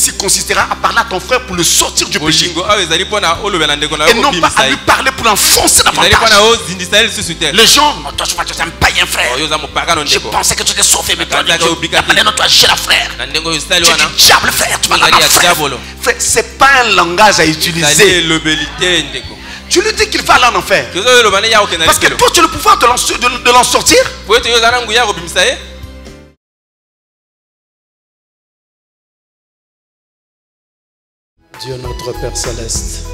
ici consistera à parler à ton frère pour le sortir du péché. Et non pas à lui parler pour l'enfoncer davantage. Les gens, toi tu es un païen frère. Je pensais que tu étais sauvé, mais toi, maintenant toi j'ai la frère. Tu es du diable frère, tu vas là frère. Frère, c'est pas un langage à utiliser. Tu lui dis qu'il va aller en enfer. Parce que toi tu as le pouvoir de l'en sortir. Dieu notre Père Céleste,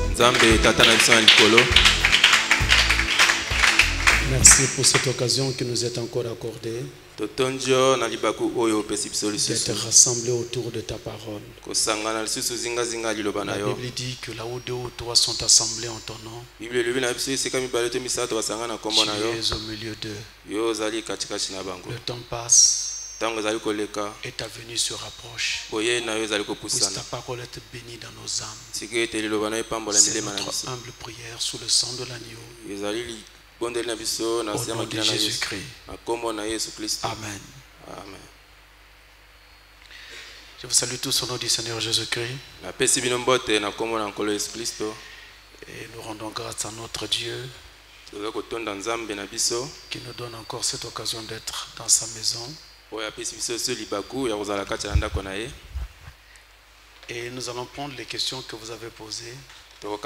merci pour cette occasion qui nous est encore accordée d'être rassemblés autour de ta parole. La Bible dit que là où deux ou trois sont assemblés en ton nom, tu es au milieu d'eux. Le temps passe et ta venue se rapproche. Puisse ta parole être bénie dans nos âmes. C'est notre humble prière sous le sang de l'agneau. Au nom de Jésus-Christ. Amen. Amen. Je vous salue tous au nom du Seigneur Jésus-Christ. Et nous rendons grâce à notre Dieu qui nous donne encore cette occasion d'être dans sa maison. Et nous allons prendre les questions que vous avez posées. J'en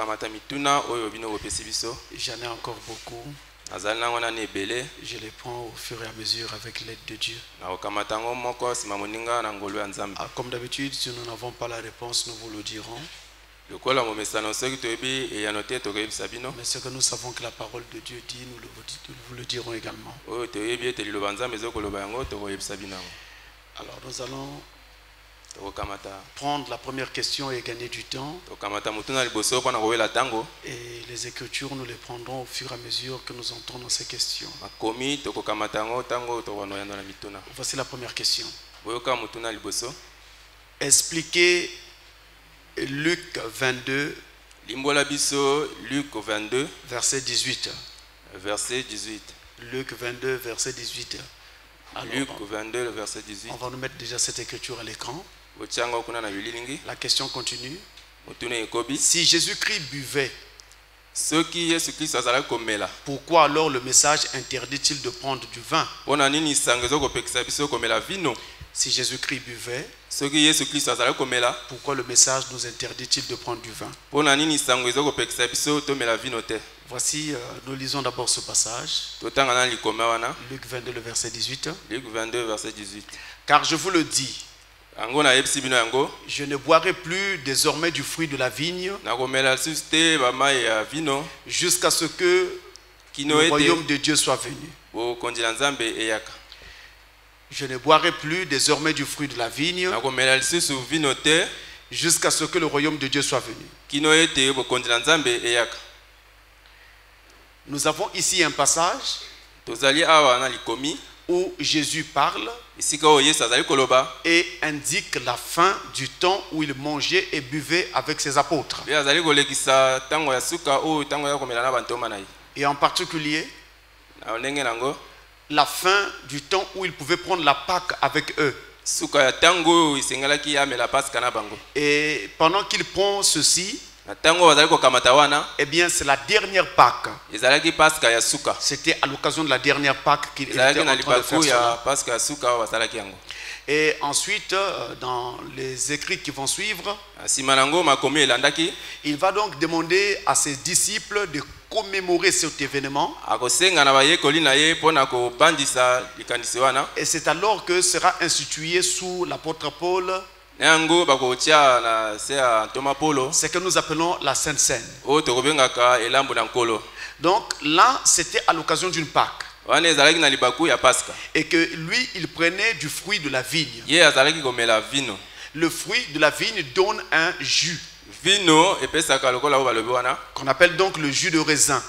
ai encore beaucoup. Je les prends au fur et à mesure avec l'aide de Dieu. Comme d'habitude, si nous n'avons pas la réponse, nous vous le dirons. Mais ce que nous savons que la parole de Dieu dit, nous vous le dirons également. Alors nous allons prendre la première question et gagner du temps. Et les Écritures, nous les prendrons au fur et à mesure que nous entendons ces questions. Voici la première question. Expliquez Luc 22, verset 18. Luc 22, verset 18. Alors, Luc 22, verset 18. On va nous mettre déjà cette écriture à l'écran. La question continue. Si Jésus-Christ buvait, pourquoi alors le message interdit-il de prendre du vin? Si Jésus-Christ buvait, pourquoi le message nous interdit-il de prendre du vin? Voici, nous lisons d'abord ce passage. Luc 22, le verset 18. Luc 22, verset 18. Car je vous le dis, je ne boirai plus désormais du fruit de la vigne jusqu'à ce que le royaume de Dieu soit venu. Je ne boirai plus désormais du fruit de la vigne jusqu'à ce que le royaume de Dieu soit venu. Nous avons ici un passage où Jésus parle et indique la fin du temps où il mangeait et buvait avec ses apôtres. Et en particulier, la fin du temps où il pouvait prendre la Pâque avec eux. Et pendant qu'il prend ceci, eh bien c'est la dernière Pâque. C'était à l'occasion de la dernière Pâque qu'il était en train de faire cela. Et ensuite, dans les écrits qui vont suivre, il va donc demander à ses disciples de commémorer cet événement. Et c'est alors que sera institué sous l'apôtre Paul ce que nous appelons la Sainte Seine. Donc là, c'était à l'occasion d'une Pâque. Et que lui, il prenait du fruit de la vigne. Le fruit de la vigne donne un jus qu'on appelle donc le jus de raisin.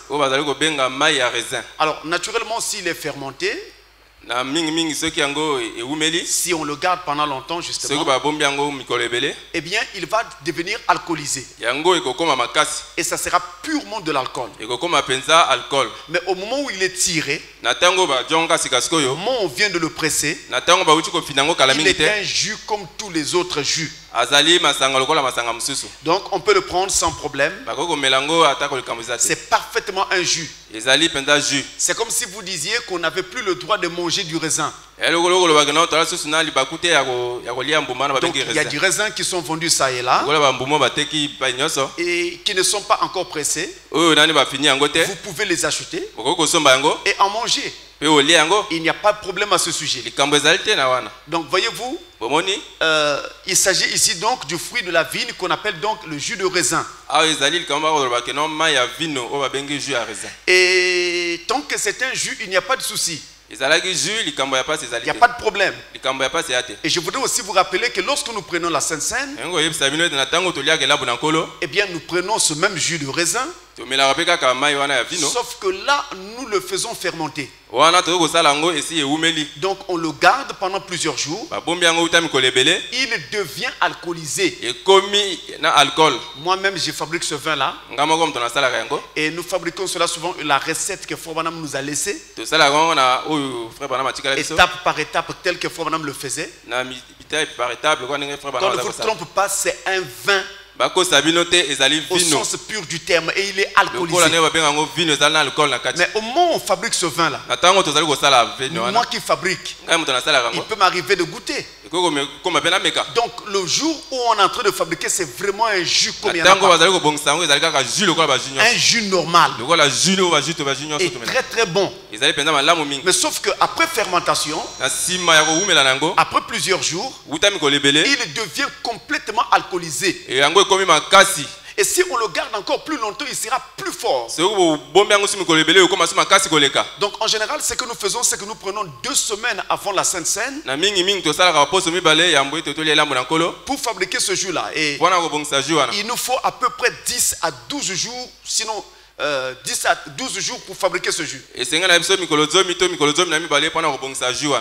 Alors naturellement, s'il est fermenté, si on le garde pendant longtemps justement, eh bien il va devenir alcoolisé. Et ça sera purement de l'alcool. Mais au moment où il est tiré, au moment où on vient de le presser, il est un jus comme tous les autres jus. Donc on peut le prendre sans problème. C'est parfaitement un jus. C'est comme si vous disiez qu'on n'avait plus le droit de manger du raisin. Donc il y a du raisin qui sont vendus ça et là et qui ne sont pas encore pressés. Vous pouvez les acheter et en manger. Il n'y a pas de problème à ce sujet. Donc voyez-vous, il s'agit ici donc du fruit de la vigne qu'on appelle donc le jus de raisin. Et tant que c'est un jus, il n'y a pas de souci. Il n'y a pas de problème. Et je voudrais aussi vous rappeler que lorsque nous prenons la Sainte Seine, eh bien nous prenons ce même jus de raisin. Sauf que là, nous le faisons fermenter. Donc on le garde pendant plusieurs jours. Il devient alcoolisé. Moi-même, je fabrique ce vin-là. Et nous fabriquons cela souvent, la recette que Frère Branham nous a laissée. Étape par étape, tel que Frère Branham le faisait. Quand ne vous trompez pas, c'est un vin au sens pur du terme, et il est alcoolisé. Mais au moment où on fabrique ce vin là, moi qui fabrique, il peut m'arriver de goûter. Donc le jour où on est en train de fabriquer, c'est vraiment un jus comme il y en a pas. Un jus normal et très très bon. Mais sauf qu'après fermentation, après plusieurs jours, il devient complètement alcoolisé. Et si on le garde encore plus longtemps, il sera plus fort. Donc en général, ce que nous faisons, c'est que nous prenons 2 semaines avant la Sainte Seine pour fabriquer ce jus-là. Et il nous faut à peu près 10 à 12 jours, sinon 10 à 12 jours pour fabriquer ce jus.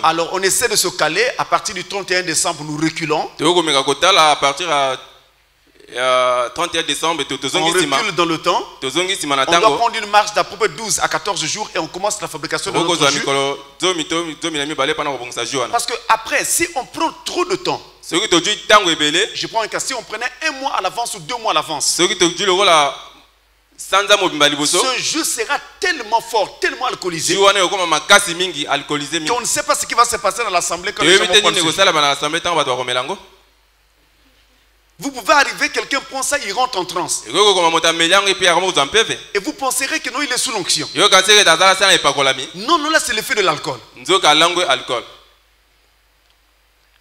Alors on essaie de se caler. À partir du 31 décembre, nous reculons. À partir 31 décembre, on recule dans le temps. On doit prendre une marche d'à peu près 12 à 14 jours et on commence la fabrication de notre jus. Parce que après, si on prend trop de temps, je prends un cas, si on prenait 1 mois à l'avance ou 2 mois à l'avance, ce jus sera tellement fort, tellement alcoolisé qu'on ne sait pas ce qui va se passer dans l'assemblée quand les gens vont prendre ce jus. Vous pouvez arriver, quelqu'un prend ça, il rentre en transe. Et vous penserez que non, il est sous l'onction. Non, non, là c'est l'effet de l'alcool.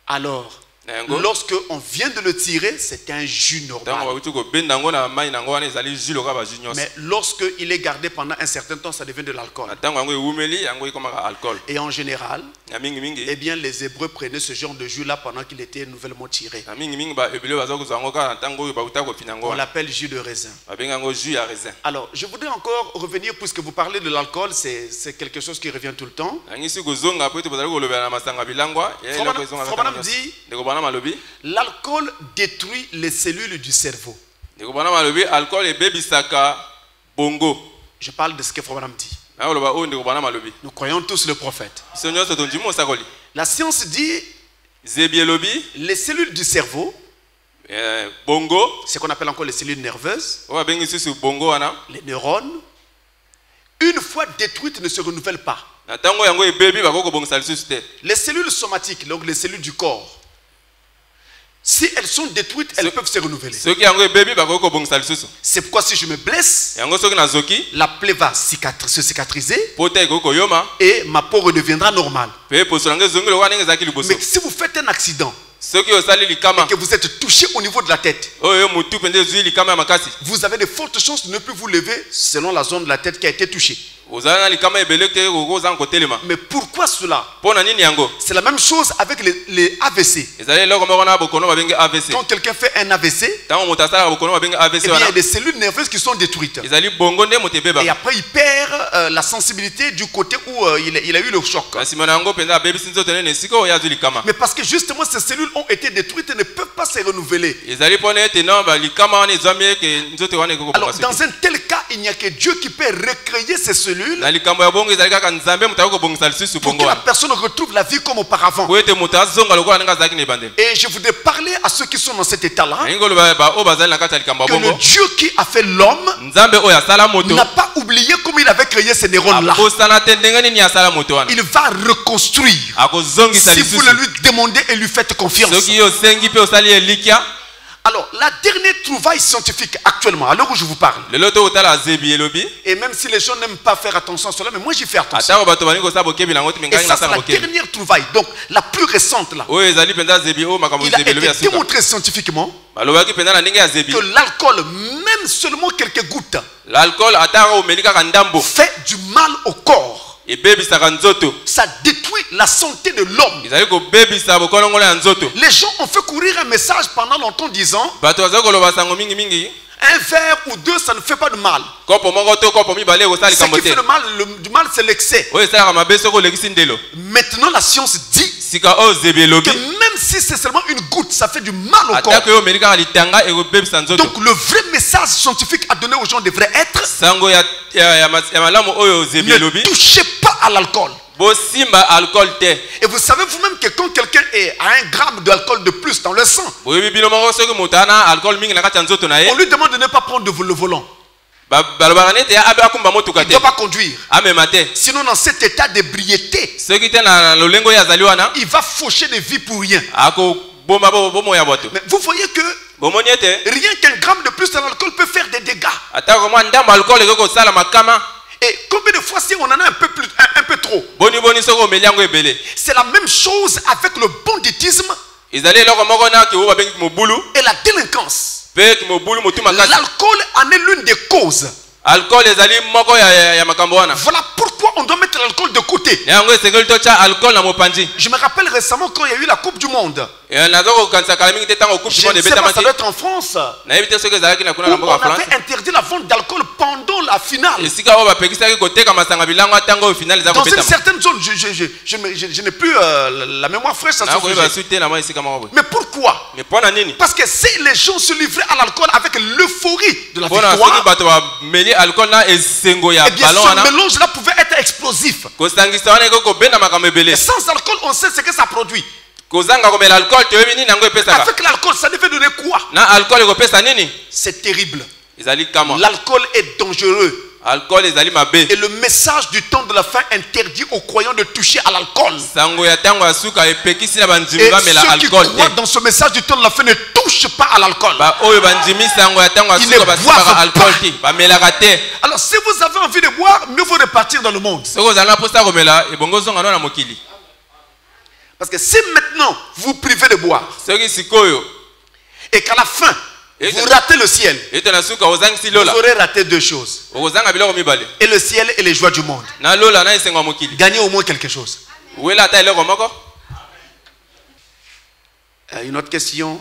Alors, lorsque on vient de le tirer, c'est un jus normal. Mais lorsque il est gardé pendant un certain temps, ça devient de l'alcool. Et en général, eh bien, les Hébreux prenaient ce genre de jus là pendant qu'il était nouvellement tiré. On l'appelle jus de raisin. Alors, je voudrais encore revenir, puisque vous parlez de l'alcool, c'est quelque chose qui revient tout le temps. Frère dit, l'alcool détruit les cellules du cerveau. Je parle de ce que Frère Branham dit. Nous croyons tous le prophète. La science dit les cellules du cerveau, ce qu'on appelle encore les cellules nerveuses, les neurones, une fois détruites, ne se renouvellent pas. Les cellules somatiques, donc les cellules du corps, si elles sont détruites, elles peuvent se renouveler. C'est pourquoi si je me blesse, la plaie va se cicatriser et ma peau redeviendra normale. Mais si vous faites un accident et que vous êtes touché au niveau de la tête, vous avez de fortes chances de ne plus vous lever selon la zone de la tête qui a été touchée. Mais pourquoi cela? C'est la même chose avec les AVC. Quand quelqu'un fait un AVC, eh bien, il y a des cellules nerveuses qui sont détruites. Et après, il perd la sensibilité du côté où il a eu le choc. Mais parce que justement, ces cellules ont été détruites et ne peuvent pas se renouveler. Alors, dans un tel cas, il n'y a que Dieu qui peut recréer ces cellules pour que la personne retrouve la vie comme auparavant. Et je voudrais parler à ceux qui sont dans cet état-là que le Dieu qui a fait l'homme n'a pas oublié comment il avait créé ces neurones-là. Il va reconstruire si vous le lui demandez et lui faites confiance. Alors, la dernière trouvaille scientifique actuellement, à l'heure où je vous parle, et même si les gens n'aiment pas faire attention à cela, mais moi j'y fais attention. Et ça, c'est la dernière trouvaille, donc la plus récente là. Il a été démontré scientifiquement que l'alcool, même seulement quelques gouttes, fait du mal au corps. Ça détruit la santé de l'homme. Les gens ont fait courir un message pendant longtemps disant un verre ou deux, ça ne fait pas de mal. Ce qui fait du mal, c'est l'excès. Maintenant, la science dit que même si c'est seulement une goutte, ça fait du mal au corps. Donc le vrai message scientifique à donner aux gens devrait être: ne touchez pas à l'alcool. Et vous savez vous-même que quand quelqu'un est à 1 gramme d'alcool de plus dans le sang, on lui demande de ne pas prendre le volant. Il ne doit pas conduire. Sinon, dans cet état d'ébriété, il va faucher des vies pour rien. Mais vous voyez que rien qu'un gramme de plus d'alcool peut faire des dégâts. Et combien de fois si on en a un peu trop? C'est la même chose avec le banditisme et la délinquance. L'alcool en est l'une des causes. Voilà pourquoi on doit mettre l'alcool de côté. Je me rappelle récemment quand il y a eu la Coupe du Monde. Je ne sais pas, ça doit être en France. On avait interdit la vente d'alcool pendant la finale. Dans une certaine zone, je n'ai plus la mémoire fraîche à ce sujet. Mais pourquoi? Parce que si les gens se livraient à l'alcool avec l'euphorie de la victoire, eh bien ce mélange-là pouvait être explosif. Et sans alcool, on sait ce que ça produit. Avec l'alcool, ça devait donner quoi? C'est terrible. L'alcool est dangereux. Et le message du temps de la fin interdit aux croyants de toucher à l'alcool. Et ceux qui croient dans ce message du temps de la fin ne touchent pas à l'alcool. Ils ne boivent pas. Alors si vous avez envie de boire, mieux vaut repartir dans le monde. Parce que si maintenant vous privez de boire et qu'à la fin vous ratez le ciel, vous aurez raté deux choses. Et le ciel et les joies du monde. Gagnez au moins quelque chose. Une autre question.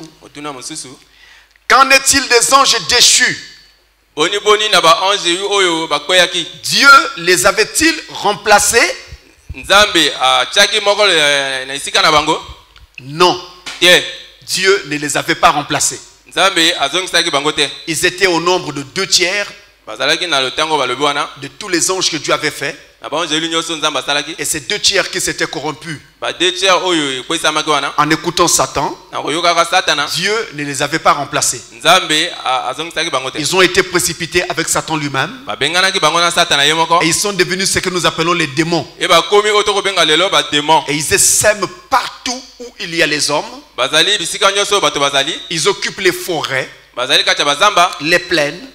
Qu'en est-il des anges déchus? Dieu les avait-il remplacés? Non. Dieu ne les avait pas remplacés. Ils étaient au nombre de 2/3 de tous les anges que Dieu avait fait. Et ces 2/3 qui s'étaient corrompus en écoutant Satan, Dieu ne les avait pas remplacés. Ils ont été précipités avec Satan lui-même. Et ils sont devenus ce que nous appelons les démons. Et ils sèment partout où il y a les hommes. Ils occupent les forêts, les plaines,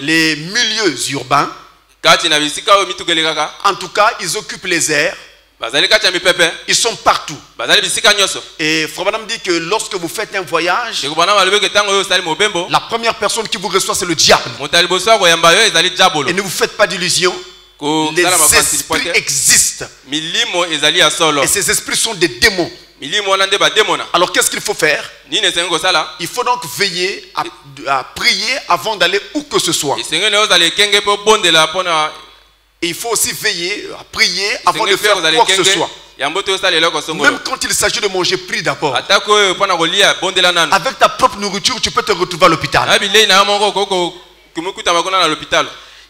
les milieux urbains. En tout cas, ils occupent les airs. Ils sont partout. Et Frère Branham dit que lorsque vous faites un voyage, la première personne qui vous reçoit, c'est le diable. Et ne vous faites pas d'illusions. Les esprits existent. Et ces esprits sont des démons. Alors qu'est-ce qu'il faut faire? Il faut donc veiller à prier avant d'aller où que ce soit. Et il faut aussi veiller à prier avant de faire quoi que ce soit. Même quand il s'agit de manger, prie d'abord. Avec ta propre nourriture, tu peux te retrouver à l'hôpital.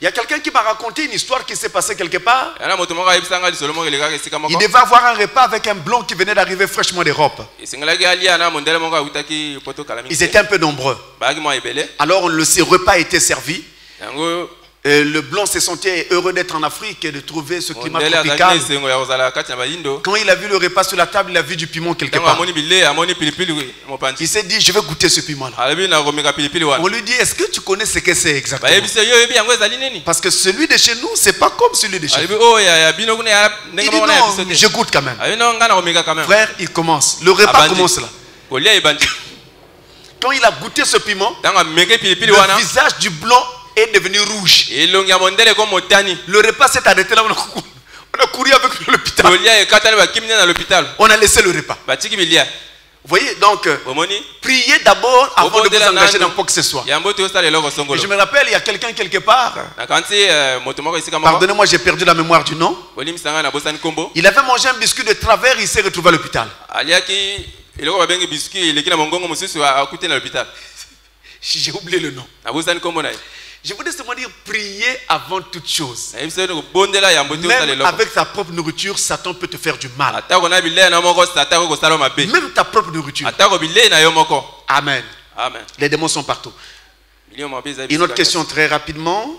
Il y a quelqu'un qui m'a raconté une histoire qui s'est passée quelque part. Il devait avoir un repas avec un blanc qui venait d'arriver fraîchement d'Europe. Ils étaient un peu nombreux. Alors le repas était servi. Le blanc se sentait heureux d'être en Afrique et de trouver ce climat tropical. Quand il a vu le repas sur la table, il a vu du piment quelque part. Il s'est dit, je vais goûter ce piment-là. On lui dit, est-ce que tu connais ce que c'est exactement? Parce que celui de chez nous, c'est pas comme celui de chez nous. Il dit non, je goûte quand même. Frère, il commence. Le repas commence là. Quand il a goûté ce piment, le visage du blanc est devenu rouge. Le repas s'est arrêté là. On a couru avec l'hôpital. On a laissé le repas. Vous voyez, donc, priez d'abord avant de vous engager dans quoi que ce soit. Et je me rappelle, il y a quelqu'un quelque part. Pardonnez-moi, j'ai perdu la mémoire du nom. Il avait mangé un biscuit de travers, il s'est retrouvé à l'hôpital. J'ai oublié le nom. Je voudrais seulement dire, prier avant toute chose. Même avec ta propre nourriture, Satan peut te faire du mal. Même ta propre nourriture. Amen. Les démons sont partout. Une autre question très rapidement.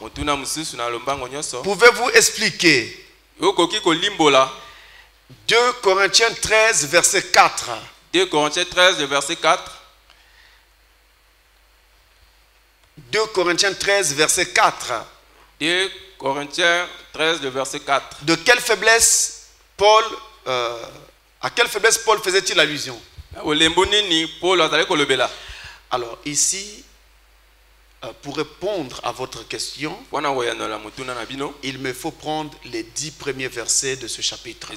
Pouvez-vous expliquer 2 Corinthiens 13, verset 4. 2 Corinthiens 13, verset 4. 2 Corinthiens 13, verset 4. 2 Corinthiens 13, verset 4. De quelle faiblesse à quelle faiblesse Paul faisait-il allusion? Alors ici, pour répondre à votre question, il me faut prendre les 10 premiers versets de ce chapitre.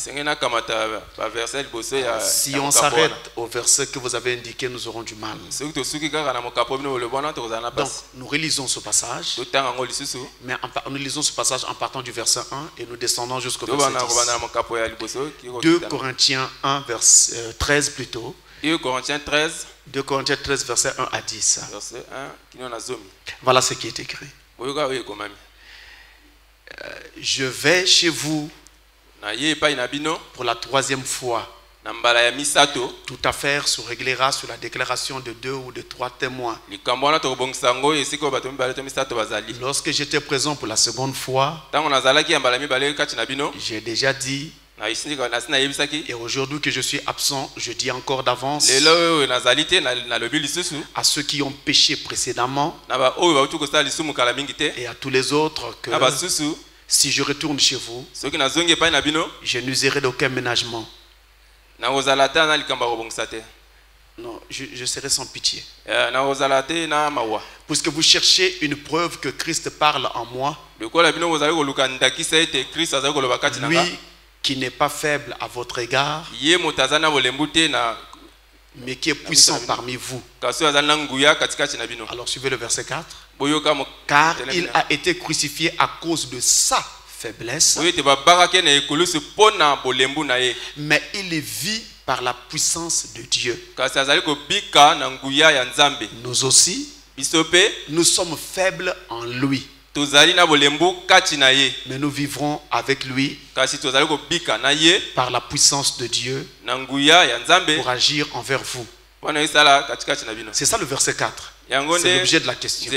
Si on s'arrête au verset que vous avez indiqué, nous aurons du mal. Donc, nous relisons ce passage. Mais nous lisons ce passage en partant du verset 1 et nous descendons jusqu'au verset 10. 2 Corinthiens 1, verset 13 plutôt. 2 Corinthiens 13. 2 Corinthiens 13, verset 1 à 10. Verset 1, voilà ce qui est écrit. Je vais chez vous pour la 3e fois. Toute affaire se réglera sur la déclaration de 2 ou de 3 témoins. Lorsque j'étais présent pour la 2e fois, j'ai déjà dit, et aujourd'hui que je suis absent, je dis encore d'avance à ceux qui ont péché précédemment et à tous les autres que si je retourne chez vous, je n'userai d'aucun ménagement. Non, je serai sans pitié. Puisque vous cherchez une preuve que Christ parle en moi, lui qui n'est pas faible à votre égard, mais qui est puissant parmi vous. Alors suivez le verset 4. Car il a été crucifié à cause de sa faiblesse, mais il vit par la puissance de Dieu. Nous aussi, nous sommes faibles en lui, mais nous vivrons avec lui par la puissance de Dieu pour agir envers vous. C'est ça le verset 4. C'est l'objet de la question.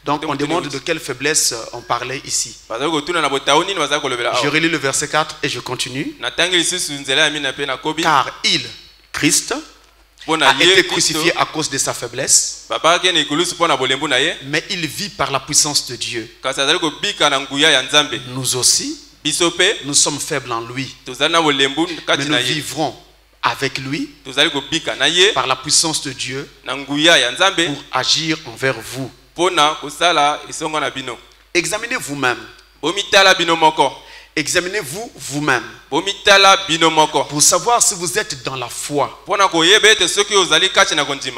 Donc on demande de quelle faiblesse on parlait ici. Je relis le verset 4 et je continue. Car il, Christ, a été crucifié à cause de sa faiblesse, mais il vit par la puissance de Dieu. Nous aussi, nous sommes faibles en lui, mais nous vivrons avec lui par la puissance de Dieu pour agir envers vous. Examinez vous-même. Examinez-vous vous-même pour savoir si vous êtes dans la foi.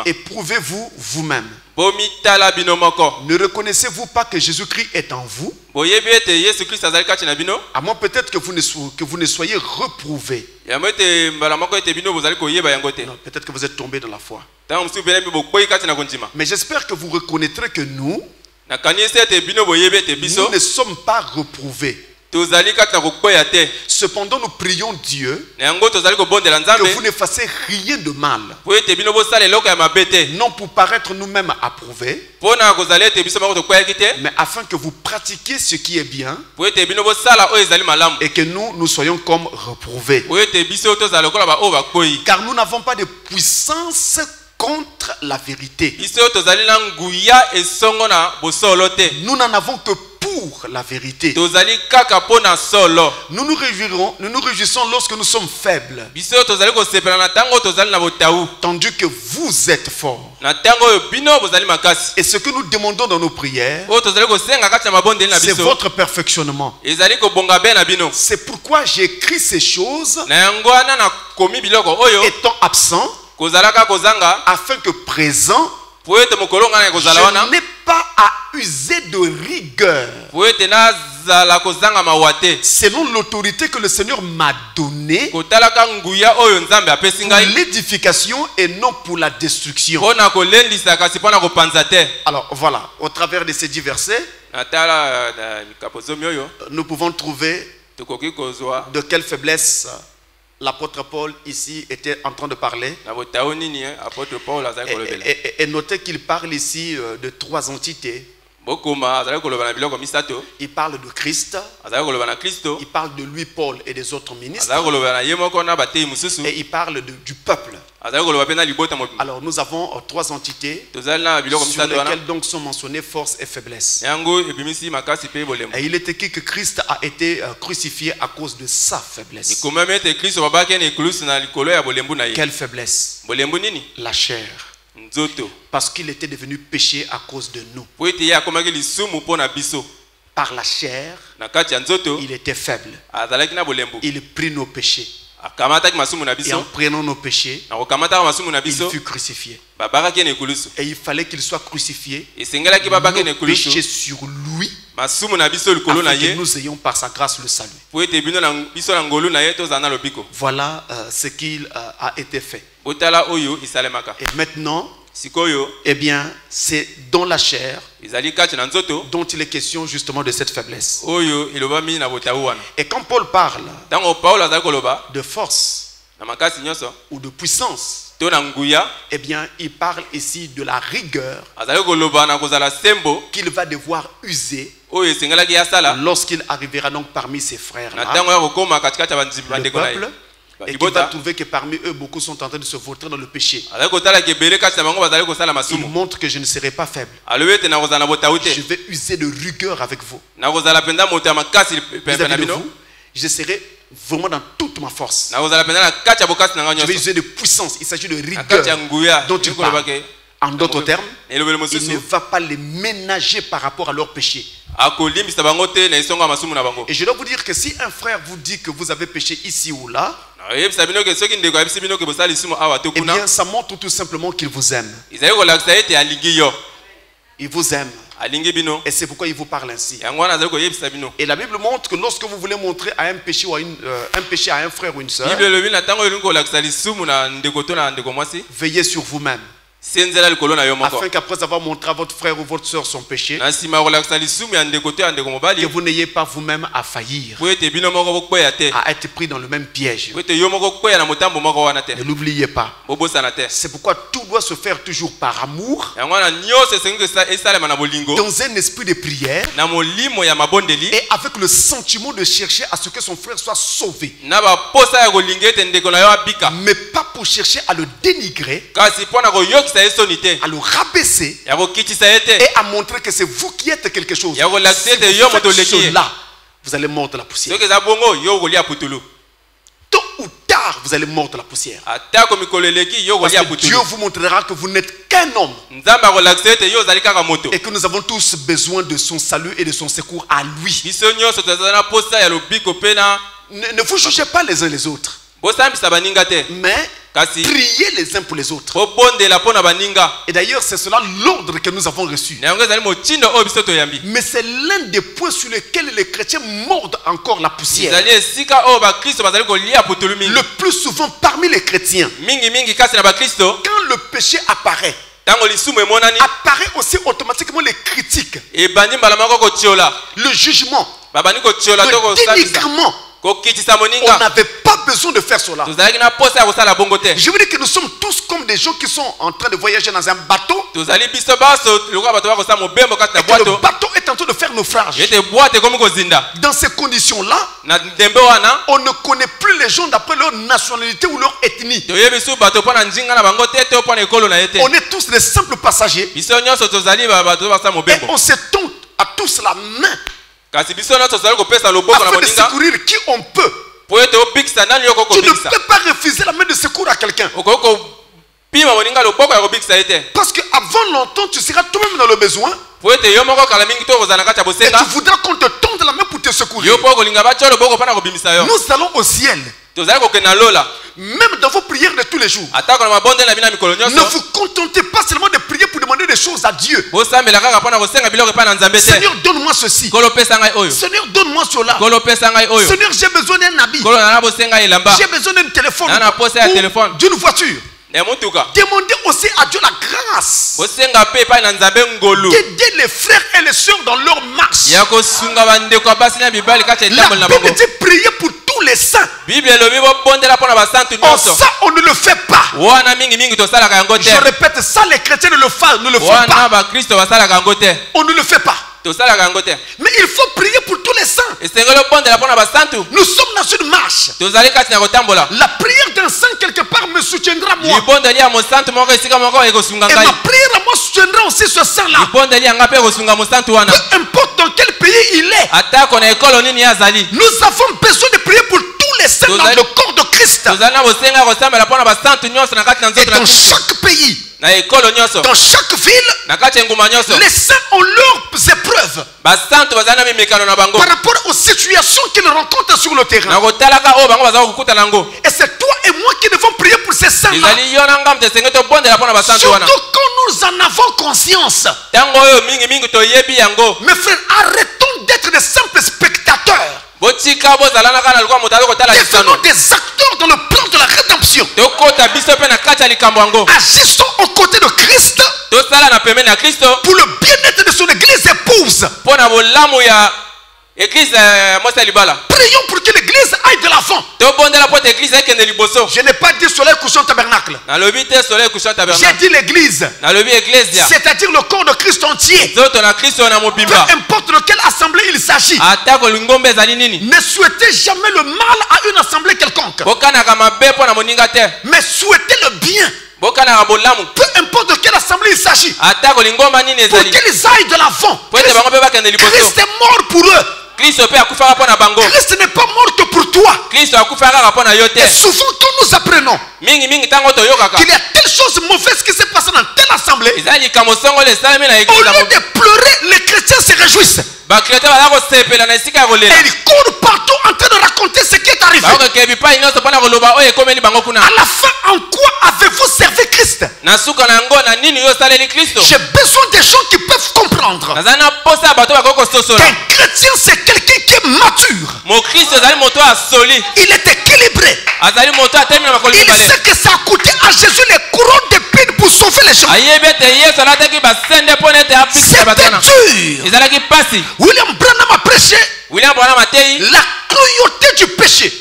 Éprouvez-vous vous-même. Ne reconnaissez-vous pas que Jésus-Christ est en vous? À moins peut-être que vous ne soyez reprouvés. Non, peut-être que vous êtes tombé dans la foi. Mais j'espère que vous reconnaîtrez que nous, Nous ne sommes pas reprouvés. Cependant, nous prions Dieu que vous ne fassiez rien de mal. Non pour paraître nous-mêmes approuvés, mais afin que vous pratiquiez ce qui est bien et que nous soyons comme reprouvés. Car nous n'avons pas de puissance contre la vérité. Nous n'en avons que pour la vérité. Nous nous réjouissons lorsque nous sommes faibles, tandis que vous êtes forts. Et ce que nous demandons dans nos prières, c'est votre perfectionnement. C'est pourquoi j'écris ces choses étant absent, afin que présent, je n'ai pas à user de rigueur selon l'autorité que le Seigneur m'a donnée pour l'édification et non pour la destruction. Alors voilà, au travers de ces 10 versets, nous pouvons trouver de quelle faiblesse l'apôtre Paul ici était en train de parler. Et notez qu'il parle ici de 3 entités. Il parle de Christ, il parle de lui Paul et des autres ministres, et il parle du peuple. Alors nous avons 3 entités sur lesquelles donc sont mentionnées force et faiblesse. Et il est écrit que Christ a été crucifié à cause de sa faiblesse. Quelle faiblesse? La chair. Parce qu'il était devenu péché à cause de nous. Par la chair, il était faible. Il prit nos péchés. Et en prenant nos péchés, il fut crucifié. Et il fallait qu'il soit crucifié, nos péchés sur lui, afin que nous ayons par sa grâce le salut. Voilà ce qu'il a été fait. Et maintenant, eh bien, c'est dans la chair dont il est question justement de cette faiblesse. Et quand Paul parle de force ou de puissance, eh bien, il parle ici de la rigueur qu'il va devoir user lorsqu'il arrivera donc parmi ses frères-là, le peuple. Et qui va trouver que parmi eux, beaucoup sont en train de se vautrer dans le péché. Il montre que je ne serai pas faible. Je vais user de rigueur avec vous. Je serai vraiment dans toute ma force. Je vais user de puissance. Il s'agit de rigueur dont il parle. En d'autres termes, il ne va pas les ménager par rapport à leur péché. Et je dois vous dire que si un frère vous dit que vous avez péché ici ou là, eh bien ça montre tout simplement qu'il vous aime. Il vous aime. Et c'est pourquoi il vous parle ainsi. Et la Bible montre que lorsque vous voulez montrer à un péché ou à un péché à un frère ou une soeur, veillez sur vous-même, afin qu'après avoir montré à votre frère ou votre soeur son péché, que vous n'ayez pas vous-même à faillir, à être pris dans le même piège. Ne l'oubliez pas. C'est pourquoi tout doit se faire toujours par amour, dans un esprit de prière, et avec le sentiment de chercher à ce que son frère soit sauvé, mais pas pour chercher à le dénigrer, à le rabaisser et à montrer que c'est vous qui êtes quelque chose. Si vous faites cela, vous allez mordre la poussière. Tôt ou tard, vous allez mordre la poussière. Parce que Dieu vous montrera que vous n'êtes qu'un homme et que nous avons tous besoin de son salut et de son secours à lui. Ne vous jugez pas les uns les autres, mais priez les uns pour les autres. Et d'ailleurs, c'est cela l'ordre que nous avons reçu. Mais c'est l'un des points sur lesquels les chrétiens mordent encore la poussière. Le plus souvent parmi les chrétiens, quand le péché apparaît, apparaît aussi automatiquement les critiques, le jugement, le dénigrement. On n'avait pas besoin de faire cela. Je veux dire que nous sommes tous comme des gens qui sont en train de voyager dans un bateau. Et que le bateau est en train de faire naufrage. Dans ces conditions-là, on ne connaît plus les gens d'après leur nationalité ou leur ethnie. On est tous des simples passagers. Et on se tend à tous la main afin de secourir qui on peut. Tu ne peux pas refuser la main de secours à quelqu'un. Parce qu'avant longtemps, tu seras toi-même dans le besoin. Et tu voudras qu'on te tende la main pour te secourir. Nous allons au ciel. Même dans vos prières de tous les jours, ne vous contentez pas seulement de prier pour demander des choses à Dieu. Seigneur, donne-moi ceci. Seigneur, donne-moi cela. Seigneur, j'ai besoin d'un habit. J'ai besoin d'un téléphone ou d'une voiture. Demandez aussi à Dieu la grâce d'aider les frères et les sœurs dans leur marche. La Bible dit prier pour tous les saints. Oh, ça on ne le fait pas. Je répète, ça les chrétiens ne le font pas. On ne le fait pas. Mais il faut prier pour tous les saints. Nous sommes dans une marche. La prière d'un saint quelque part me soutiendra moi. Et ma prière à moi soutiendra aussi ce saint-là. Peu importe dans quel pays il est. Nous avons besoin de prier pour tous les saints dans le corps de Christ. Et dans chaque pays, dans chaque ville, les saints ont leurs épreuves par rapport aux situations qu'ils rencontrent sur le terrain. Et c'est toi et moi qui devons prier pour ces saints-là. Surtout quand nous en avons conscience. Mes frères, arrêtons d'être des simples spectateurs. Devenons des acteurs dans le plan de la rédemption. Agissons aux côtés de Christ pour le bien-être de son église épouse. Prions pour que l'église aille de l'avant. Je n'ai pas dit soleil couchant tabernacle. J'ai dit l'église. C'est-à-dire le corps de Christ entier. Peu importe de quelle assemblée il s'agit. Ne souhaitez jamais le mal à une assemblée quelconque. Mais souhaitez le bien. Peu importe de quelle assemblée il s'agit. Pour qu'ils aillent de l'avant. Christ est mort pour eux. Christ n'est pas mort que pour toi. Et souvent quand nous apprenons qu'il y a telle chose mauvaise qui s'est passée dans telle assemblée, au lieu de pleurer, les chrétiens se réjouissent. Et ils courent partout en train de raconter ce qui est arrivé. À la fin, en quoi avez-vous servi Christ? J'ai besoin des gens qui peuvent comprendre qu'un chrétien c'est quelqu'un qui est mature. Il est équilibré. Il sait que ça a coûté à Jésus les couronnes d'épines pour sauver les gens. C'était dur. William Branham a prêché la cruauté du péché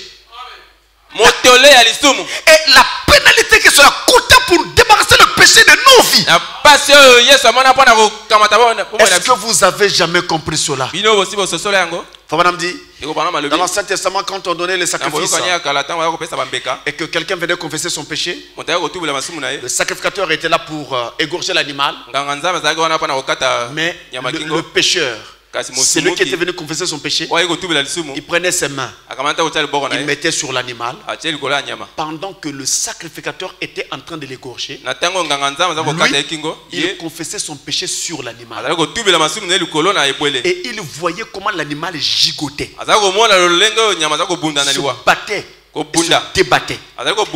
et la pénalité que cela coûte pour débarrasser le péché de nos vies. Est-ce que vous avez jamais compris cela? Dans l'Ancien Testament, quand on donnait les sacrifices et que quelqu'un venait confesser son péché, le sacrificateur était là pour égorger l'animal. Mais le pécheur, celui qui était venu confesser son péché, il prenait ses mains, il mettait sur l'animal. Pendant que le sacrificateur était en train de l'égorger, il confessait son péché sur l'animal. Et il voyait comment l'animal gigotait, se battait, se débattait. Alors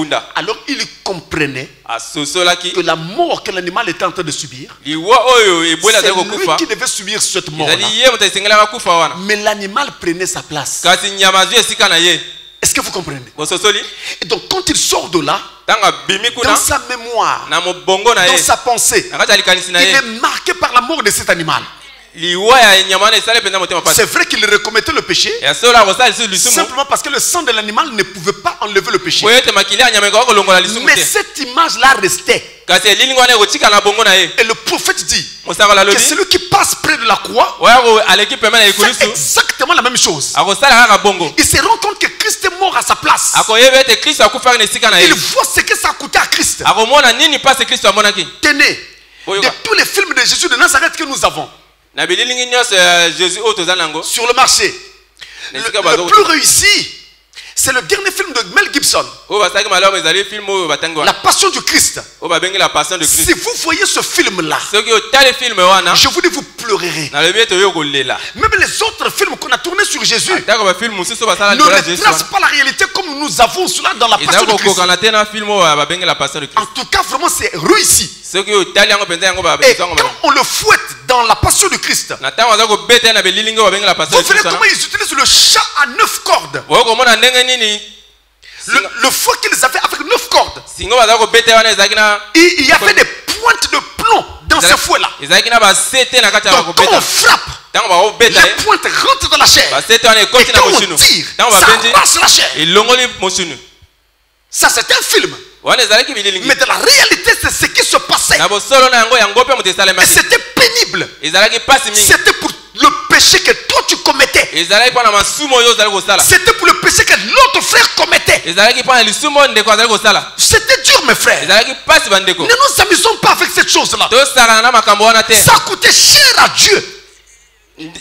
il comprenait que la mort que l'animal était en train de subir, c'est lui qui devait subir cette mort-là. Mais l'animal prenait sa place. Est-ce que vous comprenez? Et donc quand il sort de là, dans sa mémoire, dans sa pensée, il est marqué par la mort de cet animal. C'est vrai qu'il recommettait le péché simplement parce que le sang de l'animal ne pouvait pas enlever le péché. Mais cette image-là restait. Et le prophète dit que celui qui passe près de la croix fait exactement la même chose. Il se rend compte que Christ est mort à sa place. Il voit ce que ça a coûté à Christ. Tenez, de tous les films de Jésus de Nazareth que nous avons sur le marché, le plus réussi, c'est le dernier film de Mel Gibson, La Passion du Christ. Si vous voyez ce film-là, je vous dis, vous pleurerez. Même les autres films qu'on a tournés sur Jésus ne retracent pas la réalité comme nous avons cela dans La Passion du Christ. En tout cas, vraiment, c'est réussi. Et quand on le fouette dans La Passion du Christ, vous verrez comment ils utilisent le chant à 9 cordes. Le fouet qu'ils avaient avec 9 cordes, il y avait des pointes de plomb dans ce fouet-là. Donc quand on frappe, les pointes rentrent dans la chair. Et quand on tire, ça arrache la chair. Ça, c'est un film. Mais dans la réalité, c'est ce qui se passait. Et c'était pénible. C'était pour le péché que toi tu commettais. C'était pour le péché que l'autre frère commettait. C'était dur, mes frères. Ne nous amusons pas avec cette chose-là. Ça coûtait cher à Dieu. Même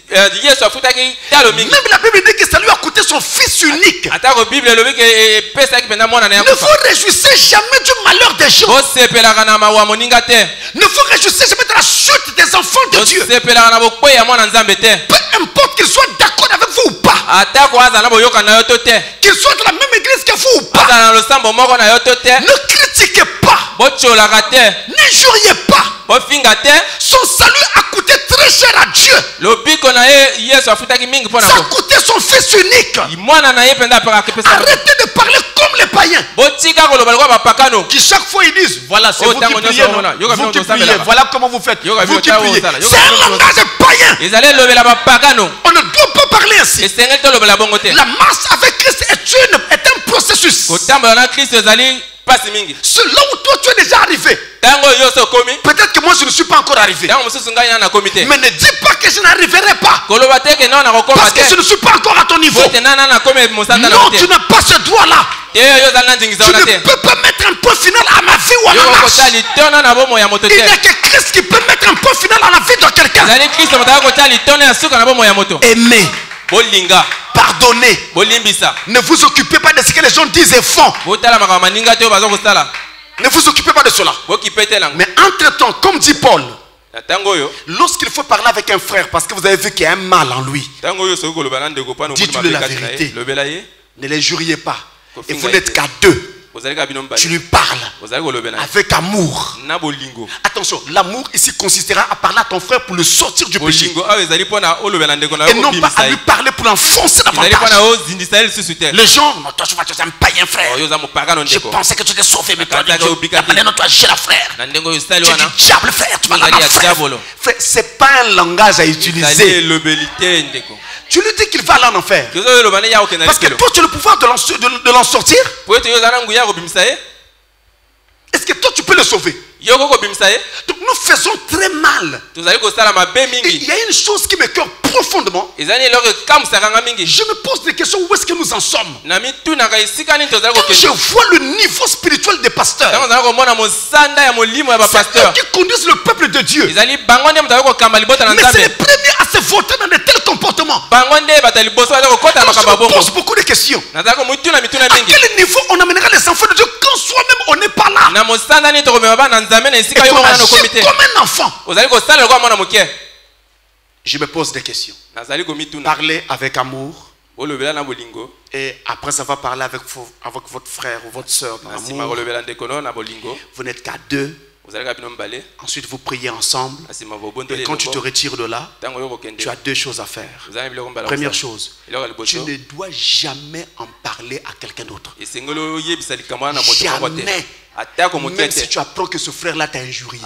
la Bible dit que ça lui a coûté son fils unique. Ne vous réjouissez jamais du malheur des gens. Ne vous réjouissez jamais de la chute des enfants de Dieu. Peu importe qu'ils soient d'accord avec vous ou pas, qu'ils soient de la même église que vous ou pas, ne critiquez pas, n'injuriez pas. Son salut a coûté très cher à Dieu. Ça a coûté son fils unique. Arrêtez de parler comme les païens qui chaque fois ils disent voilà, c'est vous qui priez, vous qui priez, voilà comment vous faites, vous qui priez. C'est un langage païen. On ne doit pas parler ainsi. La marche avec Christ est un processus. C'est là où toi tu es déjà arrivé. Peut-être que moi je ne suis pas encore arrivé. Mais ne dis pas que je n'arriverai pas. Parce que je ne suis pas encore à ton niveau. Non, tu n'as pas ce droit-là. Tu ne peux pas mettre un point final à ma vie ou à ma marche. Il n'y a que Christ qui peut mettre un point final à la vie de quelqu'un. Aimez. Pardonnez. Ne vous occupez pas de ce que les gens disent et font. Ne vous occupez pas de cela. Mais entre-temps, comme dit Paul, lorsqu'il faut parler avec un frère parce que vous avez vu qu'il y a un mal en lui, dites-lui la vérité. Ne l'injuriez pas. Et vous n'êtes qu'à deux. Tu lui parles avec amour. Attention, l'amour ici consistera à parler à ton frère pour le sortir du péché. Et non pas à lui parler pour l'enfoncer davantage. Les gens, toi tu es un païen frère. Je pensais que tu t'es sauvé, mais toi tu as géré la frère. Tu es du diable frère, tu vas la frère. Frère, c'est pas un langage à utiliser. Tu lui dis qu'il va aller en enfer. Parce que toi tu as le pouvoir de l'en sortir. Est-ce que toi tu peux le sauver? Donc nous faisons très mal. Il y a une chose qui me cœur profondément. Je me pose des questions, où est-ce que nous en sommes? Quand je vois le niveau spirituel des pasteurs, c'est eux qui conduisent le peuple de Dieu. Mais c'est les premiers à se voter dans de tels comportements. Je me pose beaucoup de questions. À quel niveau on amènera les enfants de Dieu quand soi-même on n'est pas là? Et qu'on agit comme un enfant. Je me pose des questions. Parlez avec amour. Et après avoir parlé avec votre frère ou votre soeur dans l'amour, vous n'êtes qu'à deux. Ensuite vous priez ensemble. Et quand tu te retires de là, tu as deux choses à faire. Première chose, tu ne dois jamais en parler à quelqu'un d'autre. Jamais. Même si tu apprends que ce frère-là t'a injurié.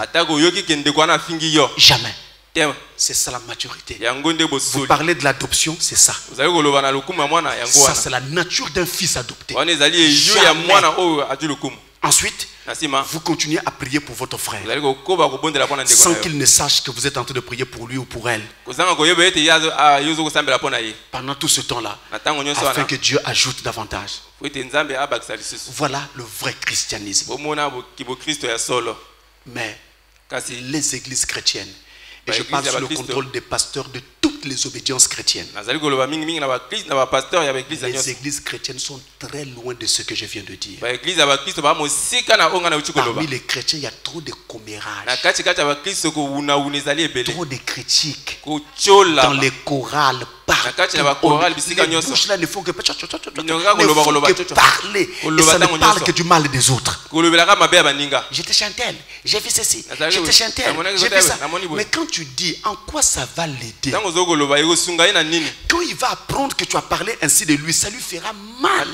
Jamais. C'est ça la maturité. Vous parlez de l'adoption, c'est ça. Ça, c'est la nature d'un fils adopté. Ensuite, vous continuez à prier pour votre frère sans qu'il ne sache que vous êtes en train de prier pour lui ou pour elle. Pendant tout ce temps-là, afin que Dieu ajoute davantage. Voilà le vrai christianisme. Mais les églises chrétiennes, et je parle sous le contrôle des pasteurs de toutes les obédiences chrétiennes. Les églises chrétiennes sont très loin de ce que je viens de dire. Parmi les chrétiens, il y a trop de commérages, trop de critiques dans les chorales. Les bouches là ne font que parler, et ça ne parle que du mal des autres. J'étais chantel, j'ai fait ceci, j'étais chantel, j'ai fait ça. Mais quand tu dis en quoi ça va l'aider, quand il va apprendre que tu as parlé ainsi de lui, ça lui fera mal.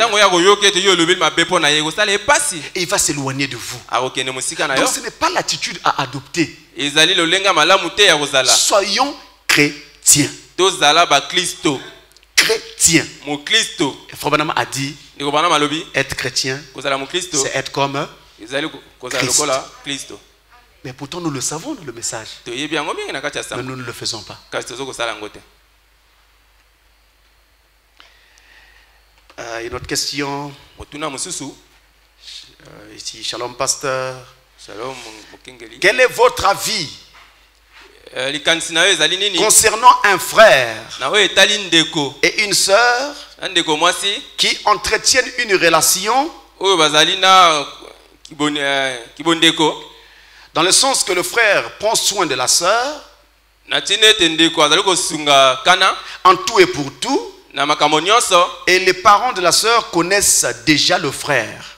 Et il va s'éloigner de vous. Donc ce n'est pas l'attitude à adopter. Soyons chrétiens. Chrétien. Frère Branham a dit être chrétien, c'est être comme Christ. Mais pourtant nous le savons dans le message. Mais nous ne le faisons pas. Une autre question. Ici, shalom pasteur. Quel est votre avis concernant un frère et une sœur qui entretiennent une relation dans le sens que le frère prend soin de la sœur en tout et pour tout, et les parents de la sœur connaissent déjà le frère.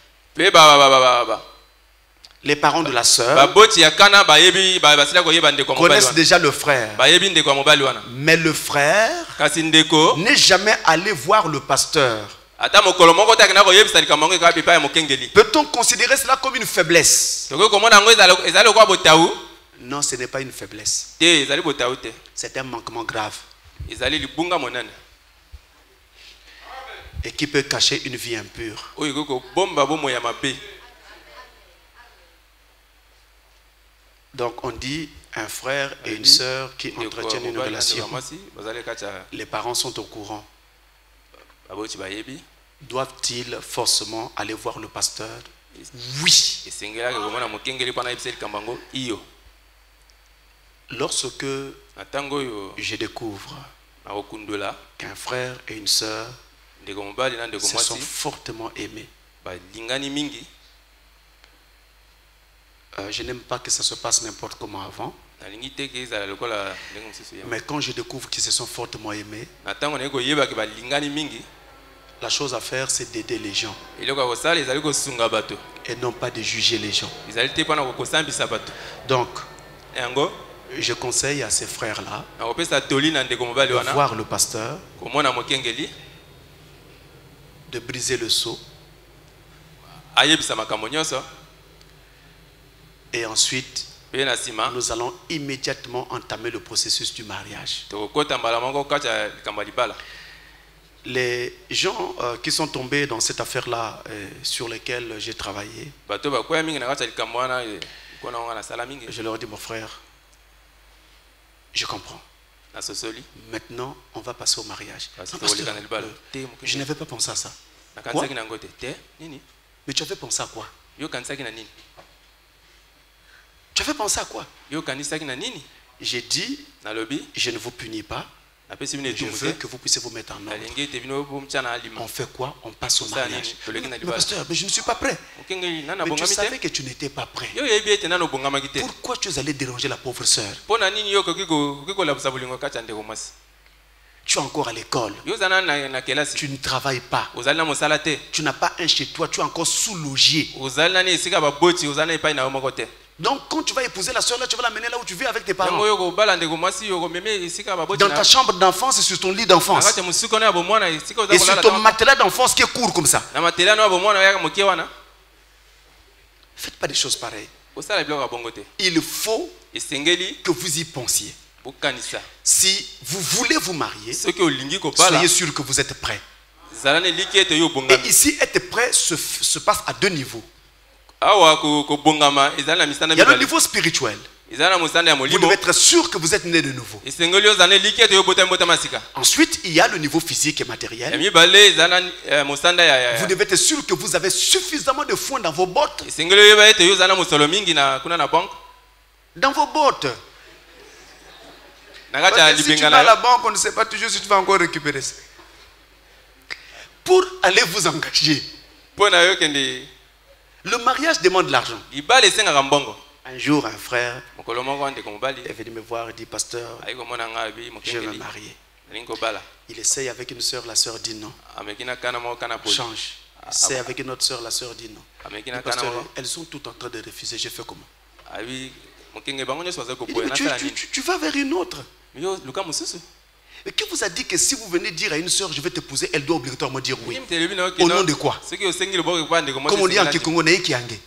Les parents de la sœur connaissent déjà le frère. Mais le frère n'est jamais allé voir le pasteur. Peut-on considérer cela comme une faiblesse? Non, ce n'est pas une faiblesse. C'est un manquement grave. Et qui peut cacher une vie impure. Donc on dit un frère et une sœur qui entretiennent une relation. Les parents sont au courant. Doivent-ils forcément aller voir le pasteur? Oui. Lorsque je découvre qu'un frère et une sœur se sont fortement aimés, je n'aime pas que ça se passe n'importe comment avant. Mais quand je découvre qu'ils se sont fortement aimés, la chose à faire, c'est d'aider les gens et non pas de juger les gens. Donc, je conseille à ces frères-là de voir le pasteur, de briser le sceau, et ensuite nous allons immédiatement entamer le processus du mariage. Les gens qui sont tombés dans cette affaire-là sur lesquels j'ai travaillé, je leur dis, mon frère, je comprends. Maintenant, on va passer au mariage. Non, pasteur, je n'avais pas pensé à ça. Quoi? Mais tu avais pensé à quoi? Tu avais pensé à quoi? J'ai dit, je ne vous punis pas. Je veux que vous puissiez vous mettre en ordre. On fait quoi? On passe au mariage. Mais pasteur, mais je ne suis pas prêt. Mais tu savais que tu n'étais pas prêt. Pourquoi tu es allé déranger la pauvre sœur? Tu es encore à l'école. Tu ne travailles pas. Tu n'as pas un chez toi. Tu es encore sous-logé. Donc quand tu vas épouser la soeur là, tu vas l'amener là où tu vis avec tes parents. Dans ta chambre d'enfance et sur ton lit d'enfance. Et sur ton matelas d'enfance qui est court comme ça. Faites pas des choses pareilles. Il faut que vous y pensiez. Si vous voulez vous marier, soyez sûr que vous êtes prêts. Et ici, être prêt se passe à deux niveaux. Il y a le niveau spirituel. Vous devez être sûr que vous êtes né de nouveau. Ensuite, il y a le niveau physique et matériel. Vous devez être sûr que vous avez suffisamment de foin dans vos bottes. Dans vos bottes. Si tu vas à la banque, on ne sait pas toujours si tu vas encore récupérer ça. Pour aller vous engager. Le mariage demande de l'argent. Un jour, un frère est venu me voir et dit, pasteur, je vais me marier. Il essaye avec une soeur, la soeur dit non. Change. Essaye avec une autre soeur, la soeur dit non. Dit, pasteur, elles sont toutes en train de refuser, je fais comment? Il dit, tu vas vers une autre. Mais qui vous a dit que si vous venez dire à une soeur, je vais t'épouser, elle doit obligatoirement dire oui? Au nom de quoi? Comme on dit en Kikongo, Neikiange.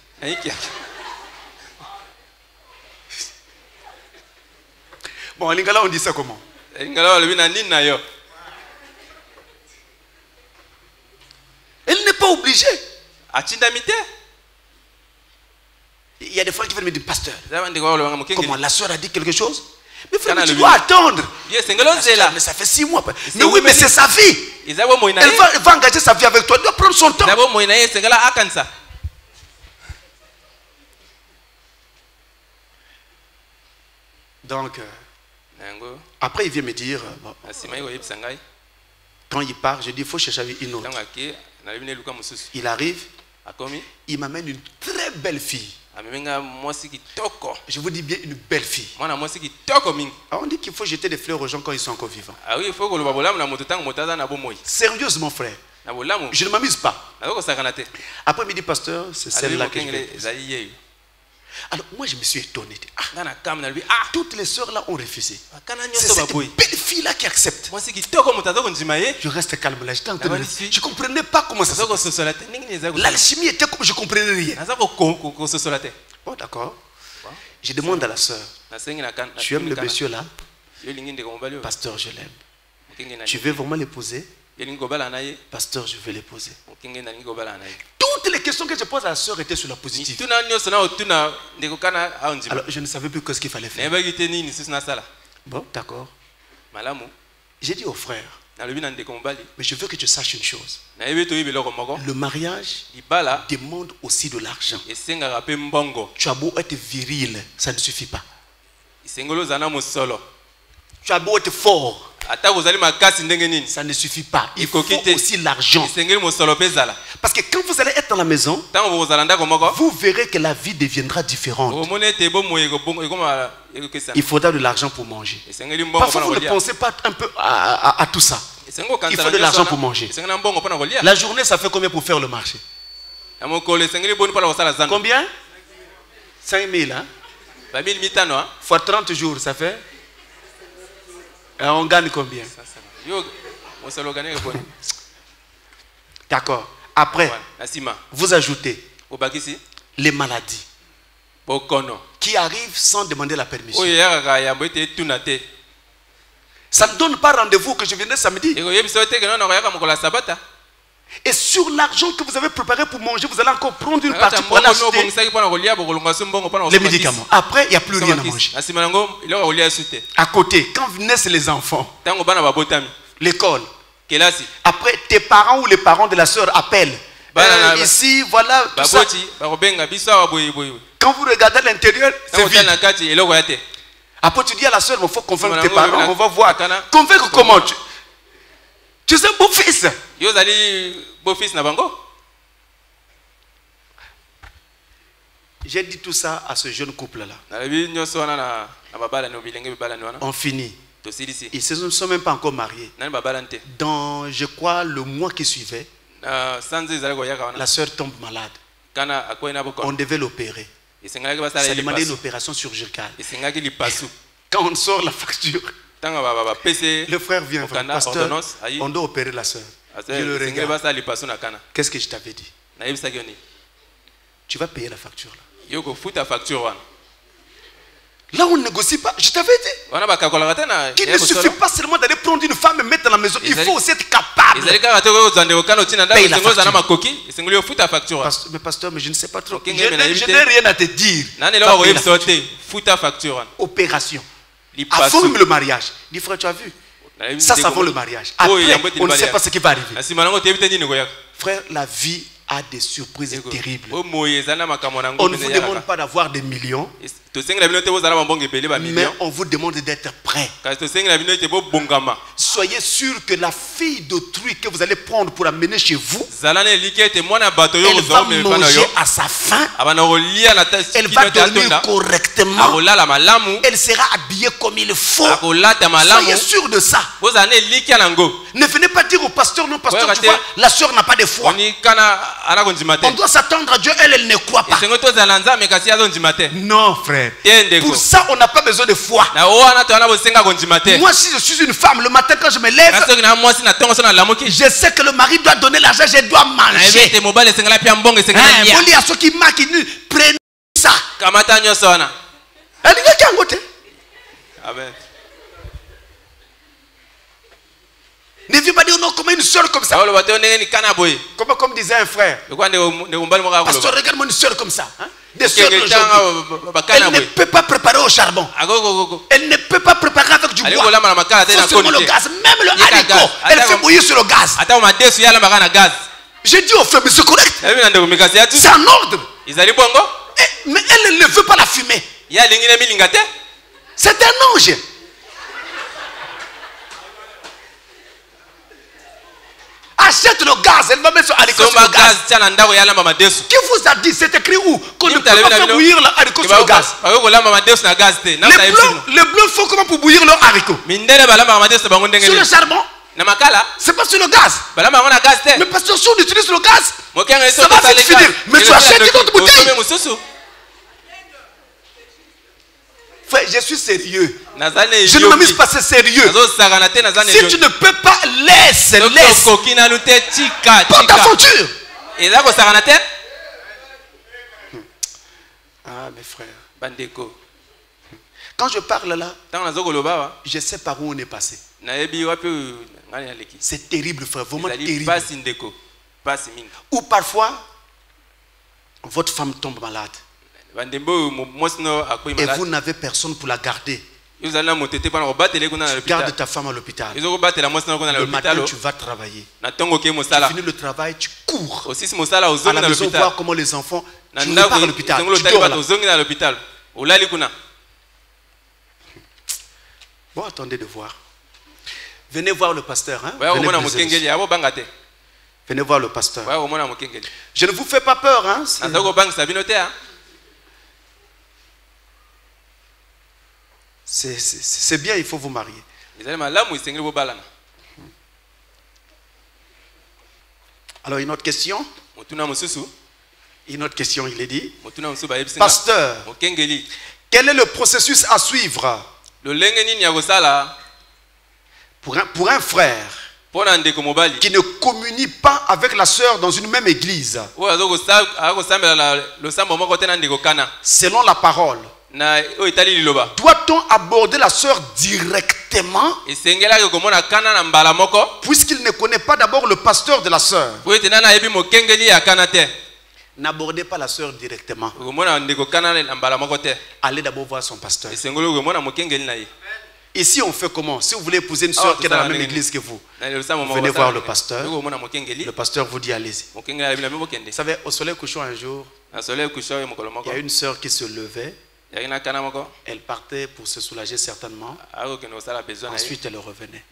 Bon, en lingala, on dit ça comment? Elle n'est pas obligée. Il y a des frères qui viennent me dire, pasteur, comment la soeur a dit quelque chose? Mais frère, tu dois attendre. Pasteur, mais ça fait 6 mois. Mais oui, mais c'est sa vie. Elle va engager sa vie avec toi. Elle doit prendre son temps. Donc, après il vient me dire, bon, quand il part, je dis, il faut chercher une autre. Il arrive, il m'amène une très belle fille. Je vous dis bien une belle fille. Alors on dit qu'il faut jeter des fleurs aux gens quand ils sont encore vivants. Sérieusement, frère, je ne m'amuse pas. Après il me dit, pasteur, c'est celle-là que je vais épouser. Alors moi je me suis étonné. Toutes les sœurs là ont refusé. C'est cette belle fille là qui accepte. Je reste calme là. J'étais en train de... Je ne comprenais pas comment ça se passe. L'alchimie était comme je ne comprenais rien. Bon d'accord. Je demande à la sœur, tu aimes le monsieur là? Pasteur, je l'aime. Tu veux vraiment l'épouser? Pasteur, je veux l'épouser. Toutes les questions que je pose à la sœur étaient sur la positive. Alors je ne savais plus ce qu'il fallait faire. Bon, d'accord. J'ai dit au frère, mais je veux que tu saches une chose. Le mariage demande aussi de l'argent. Tu as beau être viril, ça ne suffit pas. Tu as beau être fort, ça ne suffit pas. Il faut aussi l'argent. Parce que quand vous allez être dans la maison, vous verrez que la vie deviendra différente. Il faudra de l'argent pour manger. Parfois vous ne pensez pas un peu à tout ça. Il faut de l'argent pour manger. La journée, ça fait combien pour faire le marché? Combien? 5 000, hein? Fois 30 jours, ça fait? Et on gagne combien? D'accord. Après, vous ajoutez les maladies qui arrivent sans demander la permission. Ça ne donne pas rendez-vous que je viendrai samedi. Et sur l'argent que vous avez préparé pour manger, vous allez encore prendre une partie pour l'acheter. Les médicaments. Après, il n'y a plus rien à manger. À côté, quand naissent les enfants, l'école. Après, tes parents ou les parents de la soeur appellent. Ici, voilà, tout ça. Quand vous regardez à l'intérieur, c'est vide. Après, tu dis à la soeur, il faut convaincre tes parents, on va voir. Convaincre comment? Tu es un beau fils. J'ai dit tout ça à ce jeune couple-là. On finit. Ils ne se sont même pas encore mariés. Dans, je crois, le mois qui suivait, la soeur tombe malade. On devait l'opérer. Ça demandait une opération chirurgicale. Quand on sort la facture, le frère vient, pasteur, on doit opérer la soeur. Je le regarde. Qu'est-ce que je t'avais dit? Tu vas payer la facture là. Yoko fout ta facture. Là, on ne négocie pas. Je t'avais dit qu'il ne suffit pas seulement d'aller prendre une femme et mettre dans la maison. Il faut aussi être capable. Paye la facture. Mais pasteur, mais je ne sais pas trop. Je n'ai rien à te dire. Opération. Avant même le mariage. Dis frère, tu as vu? Ça, c'est avant le mariage. Après, on ne sait pas ce qui va arriver. Frère, la vie a des surprises terribles. On ne vous demande pas d'avoir des millions, mais on vous demande d'être prêt. Soyez sûr que la fille d'autrui que vous allez prendre pour amener chez vous, elle va manger à sa faim, elle va dormir correctement, elle sera habillée comme il faut. Soyez sûr de ça. Ne venez pas dire au pasteur, non pasteur, tu vois, la soeur n'a pas de foi. On doit s'attendre à Dieu, elle ne croit pas. Non frère, pour ça on n'a pas besoin de foi. Moi si je suis une femme, le matin quand je me lève, je sais que le mari doit donner l'argent, je dois manger. À ceux qui marquent, prenez ça. Amen. Ne viens pas dire non comme une soeur comme ça. Comme disait un frère. Pasteur, regarde-moi une soeur comme ça. Hein? Des soeurs elle ne peut pas préparer au charbon. Elle ne peut pas préparer avec du bois. Il faut seulement le gaz. Même le haricot, elle fait bouillir sur le gaz. J'ai dit au frère, mais c'est correct. C'est en ordre. Mais elle ne veut pas la fumer. C'est un ange. Achète le gaz, elle va mettre sur haricot sur le gaz. Qui vous a dit, c'est écrit où? Qu'on ne peut pas faire bouillir le haricot sur le gaz. Les bleus font comment pour bouillir leur haricot? Sur le charbon? C'est pas sur le gaz. Mais parce que si on utilise le gaz, ça va vite finir. Mais tu achètes une autre bouteille. Frère, je suis sérieux. Je ne m'amuse pas, c'est sérieux. Si tu ne peux pas, laisse. Porte ta fonture. Ah mes frères, quand je parle là, je sais par où on est passé. C'est terrible frère, vraiment terrible. Ou parfois votre femme tombe malade et vous n'avez personne pour la garder. Tu gardes ta femme à l'hôpital. Le matin, tu vas travailler. Tu finis le travail, tu cours à la maison voir comment les enfants. Tu ne vas pas à l'hôpital. Tu dors là. Bon, attendez de voir. Venez voir le pasteur. Hein? Venez voir le pasteur. Je ne vous fais pas peur. Hein? C'est bien, il faut vous marier. Alors, une autre question. Une autre question, il est dit. Pasteur, quel est le processus à suivre pour un frère qui ne communie pas avec la sœur dans une même église? Selon la parole, doit-on aborder la sœur directement puisqu'il ne connaît pas d'abord le pasteur de la sœur? N'abordez pas la sœur directement. Allez d'abord voir son pasteur. Ici on fait comment? Si vous voulez épouser une sœur qui est dans la même église que vous, venez voir le pasteur. Le pasteur vous dit allez-y. Vous savez, au soleil couchant un jour, il y a une sœur qui se levait. Elle partait pour se soulager certainement. Ensuite elle revenait.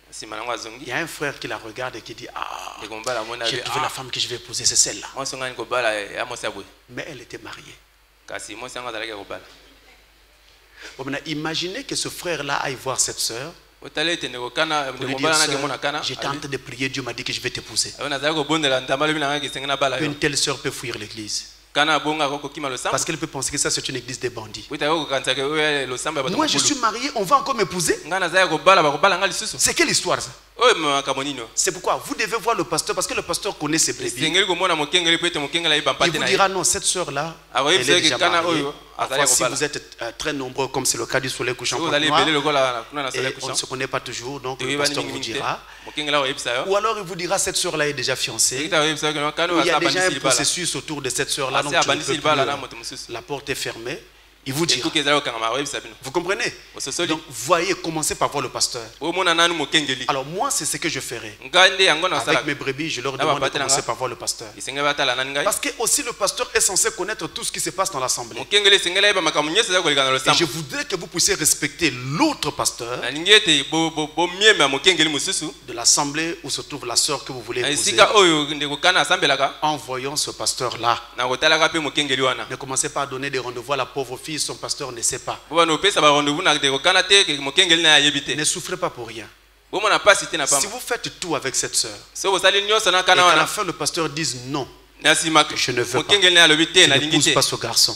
Il y a un frère qui la regarde et qui dit ah, j'ai trouvé la femme que je vais épouser, c'est celle-là. Mais elle était mariée. Bon, maintenant, imaginez que ce frère-là aille voir cette sœur. J'étais en train de prier, Dieu m'a dit que je vais t'épouser. Une telle sœur peut fuir l'église. Parce qu'elle peut penser que ça c'est une église des bandits. Moi je suis marié, on va encore m'épouser. C'est quelle histoire ça? C'est pourquoi vous devez voir le pasteur, parce que le pasteur connaît ses brebis. Il vous dira non, cette soeur là elle est déjà mariée. Enfin, si vous êtes très nombreux comme c'est le cas du soleil couchant et on ne se connaît pas toujours, donc le pasteur vous dira. Ou alors il vous dira cette soeur là est déjà fiancée. Il y a déjà un processus autour de cette soeur là, donc la porte est fermée. Il vous dira. Vous comprenez? Donc voyez, commencez par voir le pasteur. Alors moi c'est ce que je ferai. Avec mes brebis, je leur demande de commencer par voir le pasteur. Parce que aussi le pasteur est censé connaître tout ce qui se passe dans l'assemblée. Et je voudrais que vous puissiez respecter l'autre pasteur de l'assemblée où se trouve la sœur que vous voulez épouser, en voyant ce pasteur là. Ne commencez pas à donner des rendez-vous à la pauvre fille. Son pasteur ne sait pas. Ne souffrez pas pour rien. Si vous faites tout avec cette sœur et qu'à la fin le pasteur dise non, je ne veux pas, je n'épouse pas ce garçon,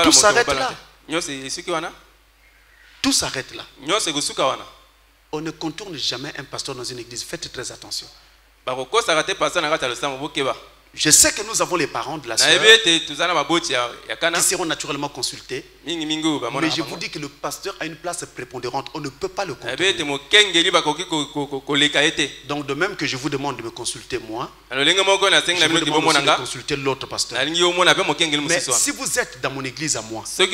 tout s'arrête là. Tout s'arrête là. On ne contourne jamais un pasteur dans une église. Faites très attention. Je sais que nous avons les parents de la sœur qui seront naturellement consultés. Mais je vous dis que le pasteur a une place prépondérante. On ne peut pas le contourner. Donc de même que je vous demande de me consulter moi, je vous demande aussi de consulter l'autre pasteur. Mais si vous êtes dans mon église à moi et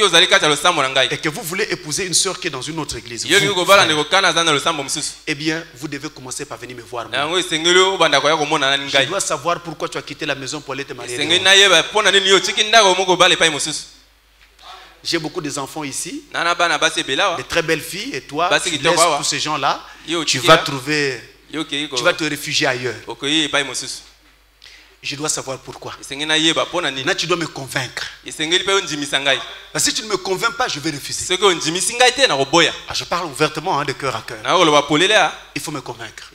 que vous voulez épouser une sœur qui est dans une autre église, eh bien vous devez commencer par venir me voir moi. Je dois savoir pourquoi tu as quitté la maison pour aller te marier. J'ai beaucoup d'enfants ici, de très belles filles, et toi, tu laisses tous ces gens-là, tu vas te réfugier ailleurs. Je dois savoir pourquoi. Là, tu dois me convaincre. Parce que si tu ne me convaincs pas, je vais refuser. Je parle ouvertement, de cœur à cœur. Il faut me convaincre.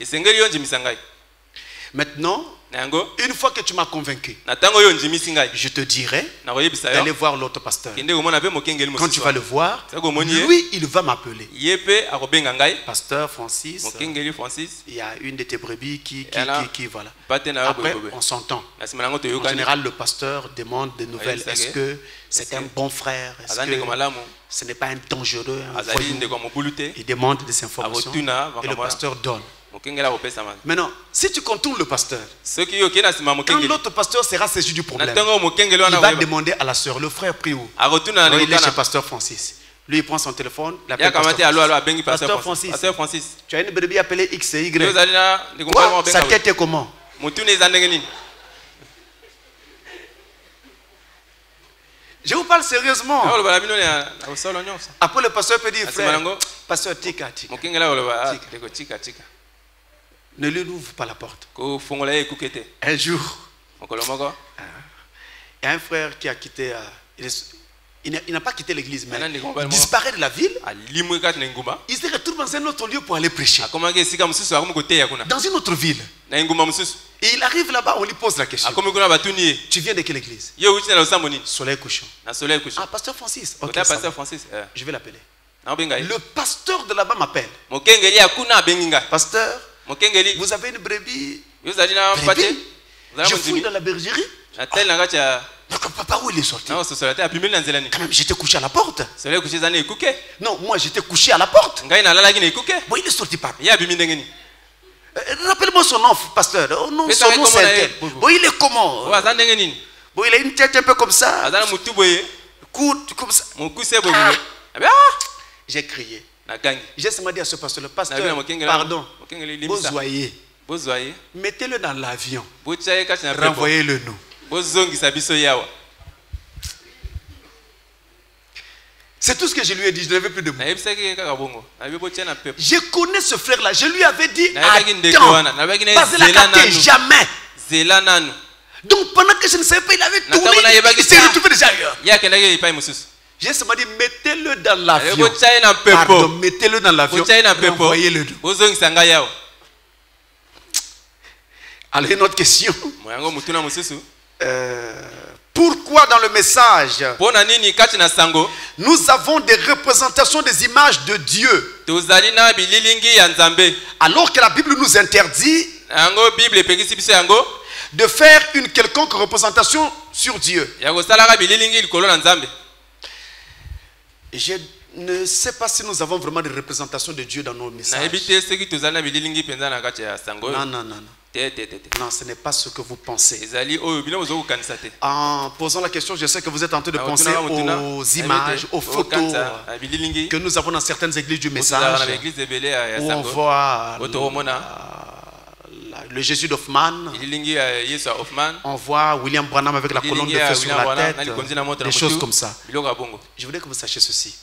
Maintenant, une fois que tu m'as convaincu, je te dirai d'aller voir l'autre pasteur. Quand tu vas le voir, lui, il va m'appeler. Pasteur Francis, il y a une de tes brebis qui voilà. Après, on s'entend. En général, le pasteur demande des nouvelles. Est-ce que c'est un bon frère? Est-ce que ce n'est pas un dangereux? Il demande des informations et le pasteur donne. Maintenant, si tu contournes le pasteur, quand l'autre pasteur sera saisi du problème, il va demander à la sœur, le frère prie où? Il est chez pasteur Francis. Lui, il prend son téléphone, il appelle pasteur Francis. Tu as une brebis appelée X et Y. Quoi? Sa tête est comment? Je vous parle sérieusement. Après, le pasteur peut dire, frère, pasteur, tika. Ne lui ouvre pas la porte. Un jour, il y a un frère qui a quitté, il n'a pas quitté l'église, mais il disparaît de la ville. Il se retrouve dans un autre lieu pour aller prêcher. Dans une autre ville. Et il arrive là-bas, on lui pose la question. Tu viens de quelle église? Soleil couchant. Ah, pasteur Francis. Okay, je vais l'appeler. Le pasteur de là-bas m'appelle. Pasteur, vous avez une brebis? Je fouille dans la bergerie. Papa, où il est sorti? Quand même, j'étais couché à la porte. Non, moi j'étais couché à la porte. Bon, il est sorti par. Rappelle-moi son nom, pasteur. Oh, non, son nom c'est tel. Bon, il est comment? Bon, il a une tête un peu comme ça. Coude comme ça. J'ai crié. J'ai seulement dit à ce pasteur, le pasteur, pardon, Bozoyer, mettez-le dans l'avion, renvoyez-le nous. C'est tout ce que je lui ai dit, je n'avais plus de mots. Je connais ce frère-là, je lui avais dit, attends, jamais. Donc pendant que je ne savais pas, il avait tourné, il s'est retrouvé déjà ailleurs. J'ai seulement dit, mettez-le dans l'avion. Pardon, mettez-le dans l'avion. Renvoyez-le. Alors, une autre question. Pourquoi dans le message nous avons des représentations des images de Dieu alors que la Bible nous interdit de faire une quelconque représentation sur Dieu? Je ne sais pas si nous avons vraiment des représentations de Dieu dans nos messages. Non, ce n'est pas ce que vous pensez. En posant la question, je sais que vous êtes en train de penser aux images, aux photos que nous avons dans certaines églises du message, où on voit le Jésus d'Hoffmann, on voit William Branham avec la colonne de feu sur la tête, des choses comme ça. Je voudrais que vous sachiez ceci.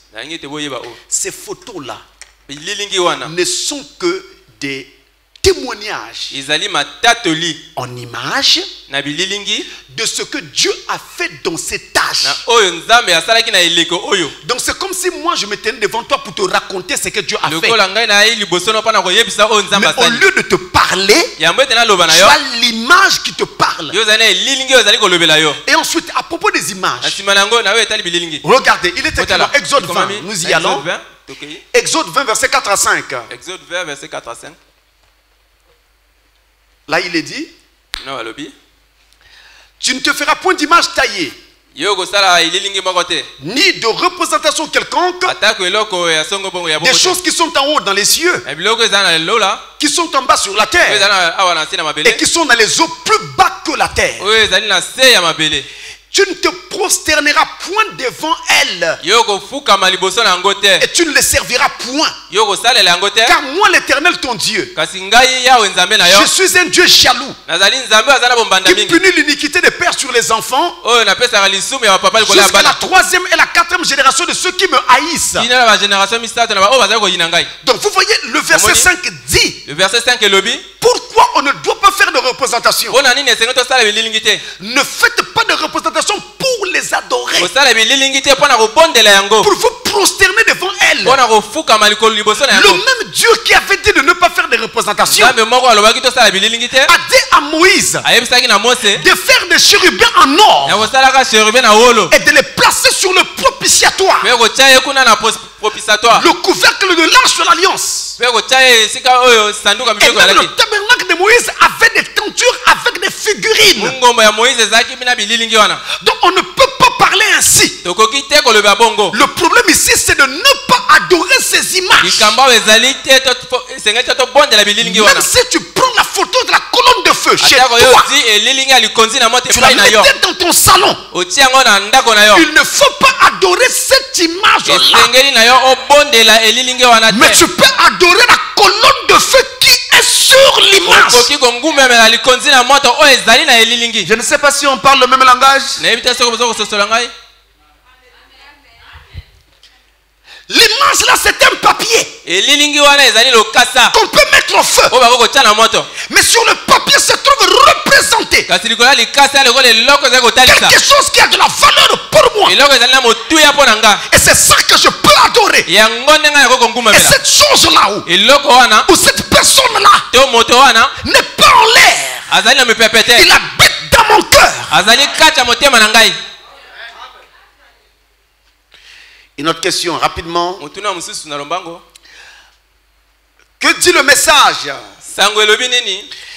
Ces photos-là ne sont que des témoignage en image de ce que Dieu a fait dans ces tâches. Donc c'est comme si moi je me tenais devant toi pour te raconter ce que Dieu a fait. Mais au lieu de te parler, tu as l'image qui te parle. Et ensuite, à propos des images, regardez, il est écrit dans Exode 20, nous y allons. Exode 20, verset 4 à 5. Exode 20, verset 4 à 5. Là, il est dit, tu ne te feras point d'image taillée, ni de représentation quelconque, des choses qui sont en haut dans les cieux, qui sont en bas sur la terre, et qui sont dans les eaux plus bas que la terre. Tu ne te prosterneras point devant elle, et tu ne les serviras point, car moi l'Éternel ton Dieu, je suis un Dieu jaloux, qui punit l'iniquité des pères sur les enfants jusqu'à la troisième et la quatrième génération de ceux qui me haïssent. Donc vous voyez, le verset 5 dit, pourquoi on ne doit pas faire de représentation? Ne faites pas de représentation pour les adorer, pour vous prosterner devant elle. Le même Dieu qui avait dit de ne pas faire de représentation a dit à Moïse de faire des chérubins en or et de les placer sur le propitiatoire, le couvercle de l'arche de l'alliance. Et même le tabernacle de Moïse avait des tentures avec des figurines. Donc on ne peut pas parler ainsi. Le problème ici, c'est de ne pas adorer ces images. Même si tu prends la photo de la colonne de feu chez toi, tu la mettais dans ton salon, il ne faut pas adorer cette image-là, mais tu peux adorer la colonne de feu qui est sur l'image. Je ne sais pas si on parle le même langage. L'image là, c'est un papier qu'on peut mettre au feu. Mais sur le papier se trouve représenté quelque chose qui a de la valeur pour moi. Et c'est ça que je peux adorer. Et cette chose là ou cette personne là n'est pas en l'air, il habite dans mon cœur. Une autre question, rapidement. Que dit le message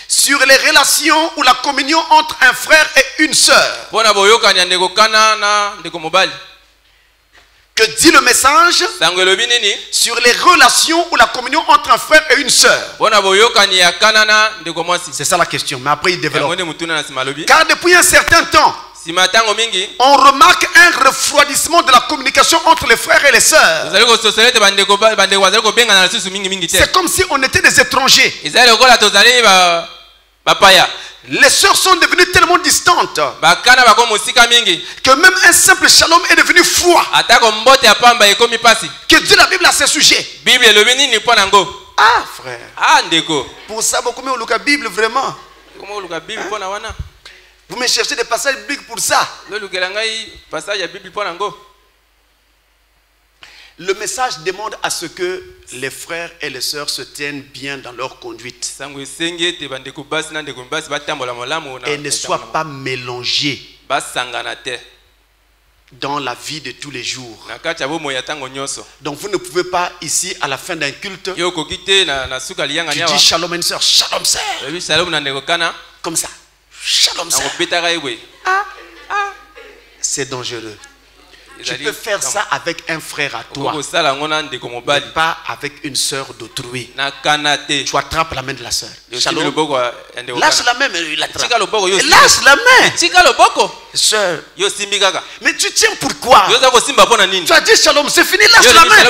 sur les relations ou la communion entre un frère et une sœur? Que dit le message sur les relations ou la communion entre un frère et une sœur? C'est ça la question, mais après il développe. Car depuis un certain temps, on remarque un refroidissement de la communication entre les frères et les sœurs. C'est comme si on était des étrangers. Les sœurs sont devenues tellement distantes que même un simple shalom est devenu froid. Que dit la Bible à ce sujet? Ah frère, pour ça beaucoup mieux la Bible vraiment. Vous me cherchez des passages bibliques pour ça. Le message demande à ce que les frères et les sœurs se tiennent bien dans leur conduite et ne soient pas mélangés dans la vie de tous les jours. Donc vous ne pouvez pas ici à la fin d'un culte, tu dis shalom une sœur, shalom sœur, comme ça, shalom sœur. C'est dangereux. Tu peux faire ça avec un frère à toi, mais pas avec une sœur d'autrui. Tu attrapes la main de la sœur. Shalom. Lâche la main, mais il attrape. Lâche la main. Sœur. Mais tu tiens pourquoi? Tu as dit shalom, c'est fini, lâche la main.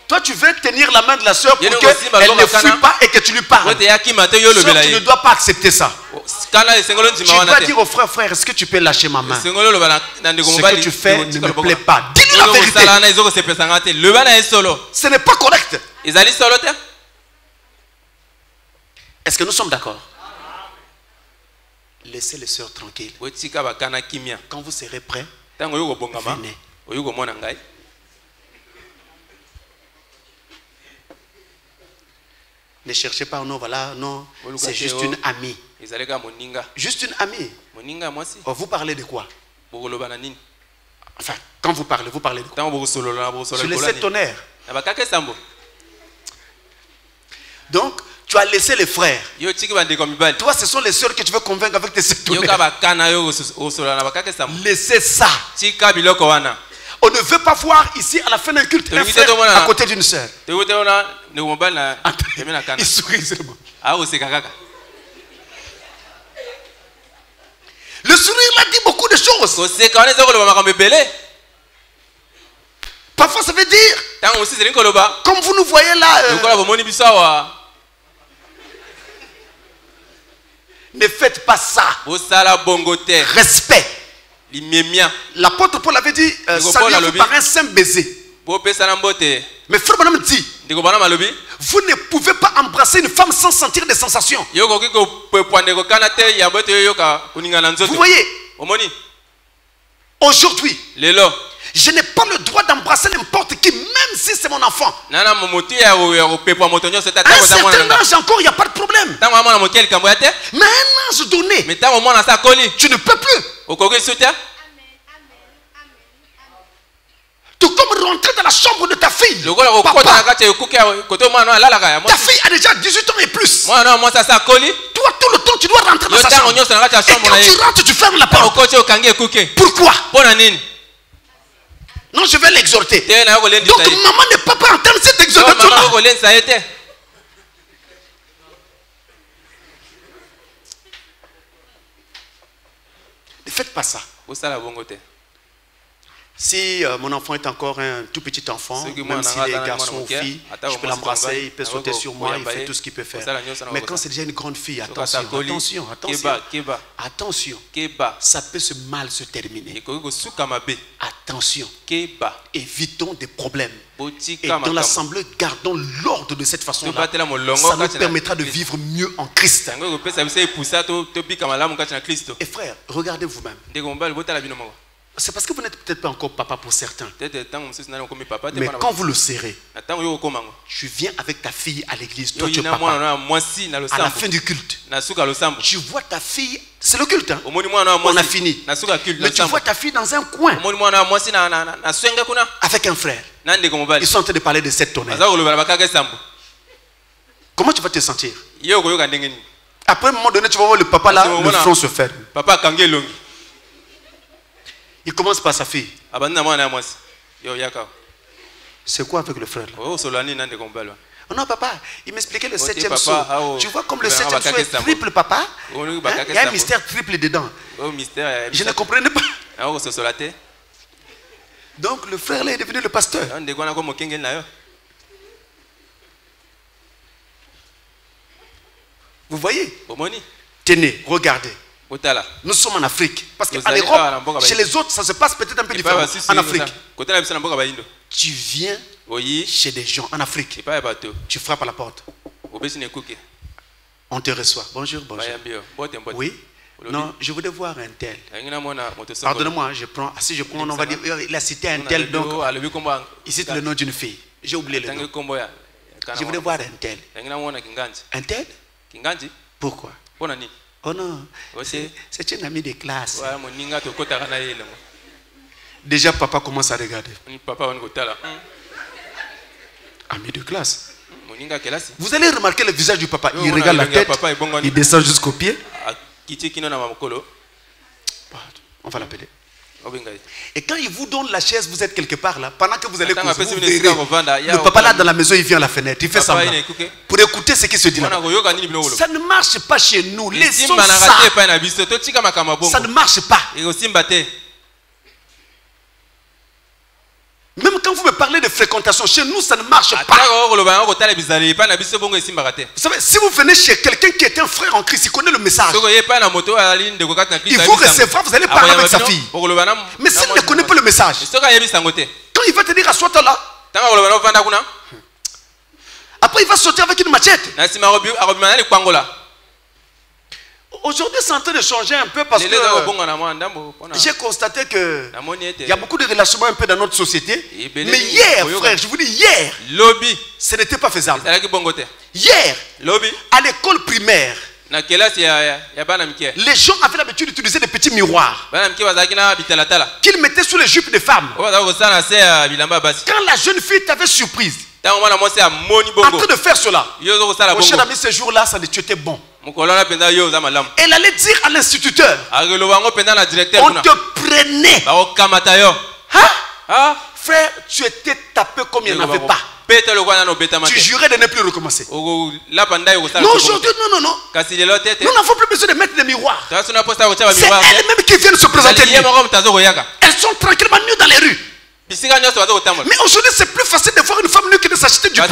Toi, tu veux tenir la main de la sœur pour qu'elle ne fuit pas et que tu lui parles. Sœur, tu ne dois pas accepter ça. Tu dois dire au frère, frère, est-ce que tu peux lâcher ma main? Ce que tu fais ne me plaît pas. Dis-lui la vérité. Ce n'est pas correct. Est-ce que nous sommes d'accord? Laissez les sœurs tranquilles. Quand vous serez prêts, venez. Ne cherchez pas, non, voilà, non, c'est juste une amie. Juste une amie. Oh, vous parlez de quoi? Enfin, quand vous parlez de quoi? Sur les 7 tonnerres. Donc, tu as laissé les frères. Toi, ce sont les sœurs que tu veux convaincre avec tes 7 tonnerres. Laissez ça. On ne veut pas voir ici à la fin d'un culte un frère à côté d'une sœur. Il sourit seulement. Le sourire m'a dit beaucoup de choses. Parfois ça veut dire, comme vous nous voyez là, ne faites pas ça. Respect. L'apôtre Paul avait dit, saluez-vous par un saint baiser. Mais frère Branham dit, vous ne pouvez pas embrasser une femme sans sentir des sensations. Vous voyez, aujourd'hui, je n'ai pas le droit d'embrasser n'importe qui, même si c'est mon enfant. À un certain âge encore, il n'y a pas de problème. Mais à un âge donné, tu ne peux plus. Tout comme rentrer dans la chambre de ta fille. Papa, ta fille a déjà 18 ans et plus. Toi, tout le temps, tu dois rentrer dans sa chambre. Et quand tu rentres, tu fermes la porte. Pourquoi? Non, je vais l'exhorter. Donc, maman ne peut pas entendre cette exhortation-là. Ne faites pas ça. Si mon enfant est encore un tout petit enfant, même s'il est garçon ou fille, je peux l'embrasser, il peut sauter sur moi, il fait tout ce qu'il peut faire. Mais quand c'est déjà une grande fille, attention, attention, ça peut mal se terminer. Attention, évitons des problèmes. Et dans l'assemblée, gardons l'ordre de cette façon-là. Ça nous permettra de vivre mieux en Christ. Et frère, regardez vous-même. C'est parce que vous n'êtes peut-être pas encore papa pour certains. Mais quand vous le serez, tu viens avec ta fille à l'église. Toi, tu es papa. À la fin du culte, tu vois ta fille. C'est le culte, hein? On a fini. Mais tu vois ta fille dans un coin avec un frère. Ils sont en train de parler de 7 tonnerres. Comment tu vas te sentir? Après un moment donné, tu vas voir le papa là, le front se ferme. Il commence par sa fille. C'est quoi avec le frère là? Oh non, papa, il m'expliquait le 7e saut. Tu vois comme le 7e saut est triple, papa? Il y a un mystère triple dedans. Je ne comprenais pas. Donc le frère là est devenu le pasteur. Vous voyez? Tenez, regardez. Nous sommes en Afrique. Parce qu'en Europe, chez les autres, ça se passe peut-être un peu différent. En Afrique, tu viens chez des gens en Afrique. Tu frappes à la porte. On te reçoit. Bonjour, bonjour. Oui. Non, je voudrais voir un tel. Pardonnez-moi, si je prends, on va dire, il a cité un tel, donc il cite le nom d'une fille. J'ai oublié le nom. Je voudrais voir un tel. Un tel? Pourquoi? Oh non, c'est une amie de classe. Déjà, papa commence à regarder. Ami de classe. Vous allez remarquer le visage du papa. Il regarde la tête, il descend jusqu'au pied. On va l'appeler. Et quand il vous donne la chaise, vous êtes quelque part là. Pendant que vous allez causer, vous verrez, le papa là dans la maison, il vient à la fenêtre. Il fait semblant pour écouter ce qui se dit là. Ça ne marche pas chez nous. Laissons ça. Ça ne marche pas. Même quand vous me parlez de fréquentation, chez nous, ça ne marche pas. Vous savez, si vous venez chez quelqu'un qui est un frère en Christ, il connaît le message. Il vous recevra, vous allez parler avec sa fille. Mais s'il ne connaît pas le message, quand il va te dire assois-toi là, après il va sortir avec une machette. Aujourd'hui, c'est en train de changer un peu parce que j'ai constaté que il y a beaucoup de relâchements un peu dans notre société. Mais hier, frère, je vous dis hier, ce n'était pas faisable. Hier, à l'école primaire, les gens avaient l'habitude d'utiliser des petits miroirs qu'ils mettaient sous les jupes des femmes. Quand la jeune fille t'avait surprise en train de faire cela, mon cher ami, ce jour-là, tu étais bon. Elle allait dire à l'instituteur, on te prenait. Hein? Frère, tu étais tapé comme il n'y en avait pas. Tu jurais de ne plus recommencer. Non, aujourd'hui, non. Nous n'avons plus besoin de mettre des miroirs. C'est elles-mêmes qui viennent se présenter. Elles sont tranquillement nues dans les rues. Mais aujourd'hui, c'est plus facile de voir une femme nue que de s'acheter du pain.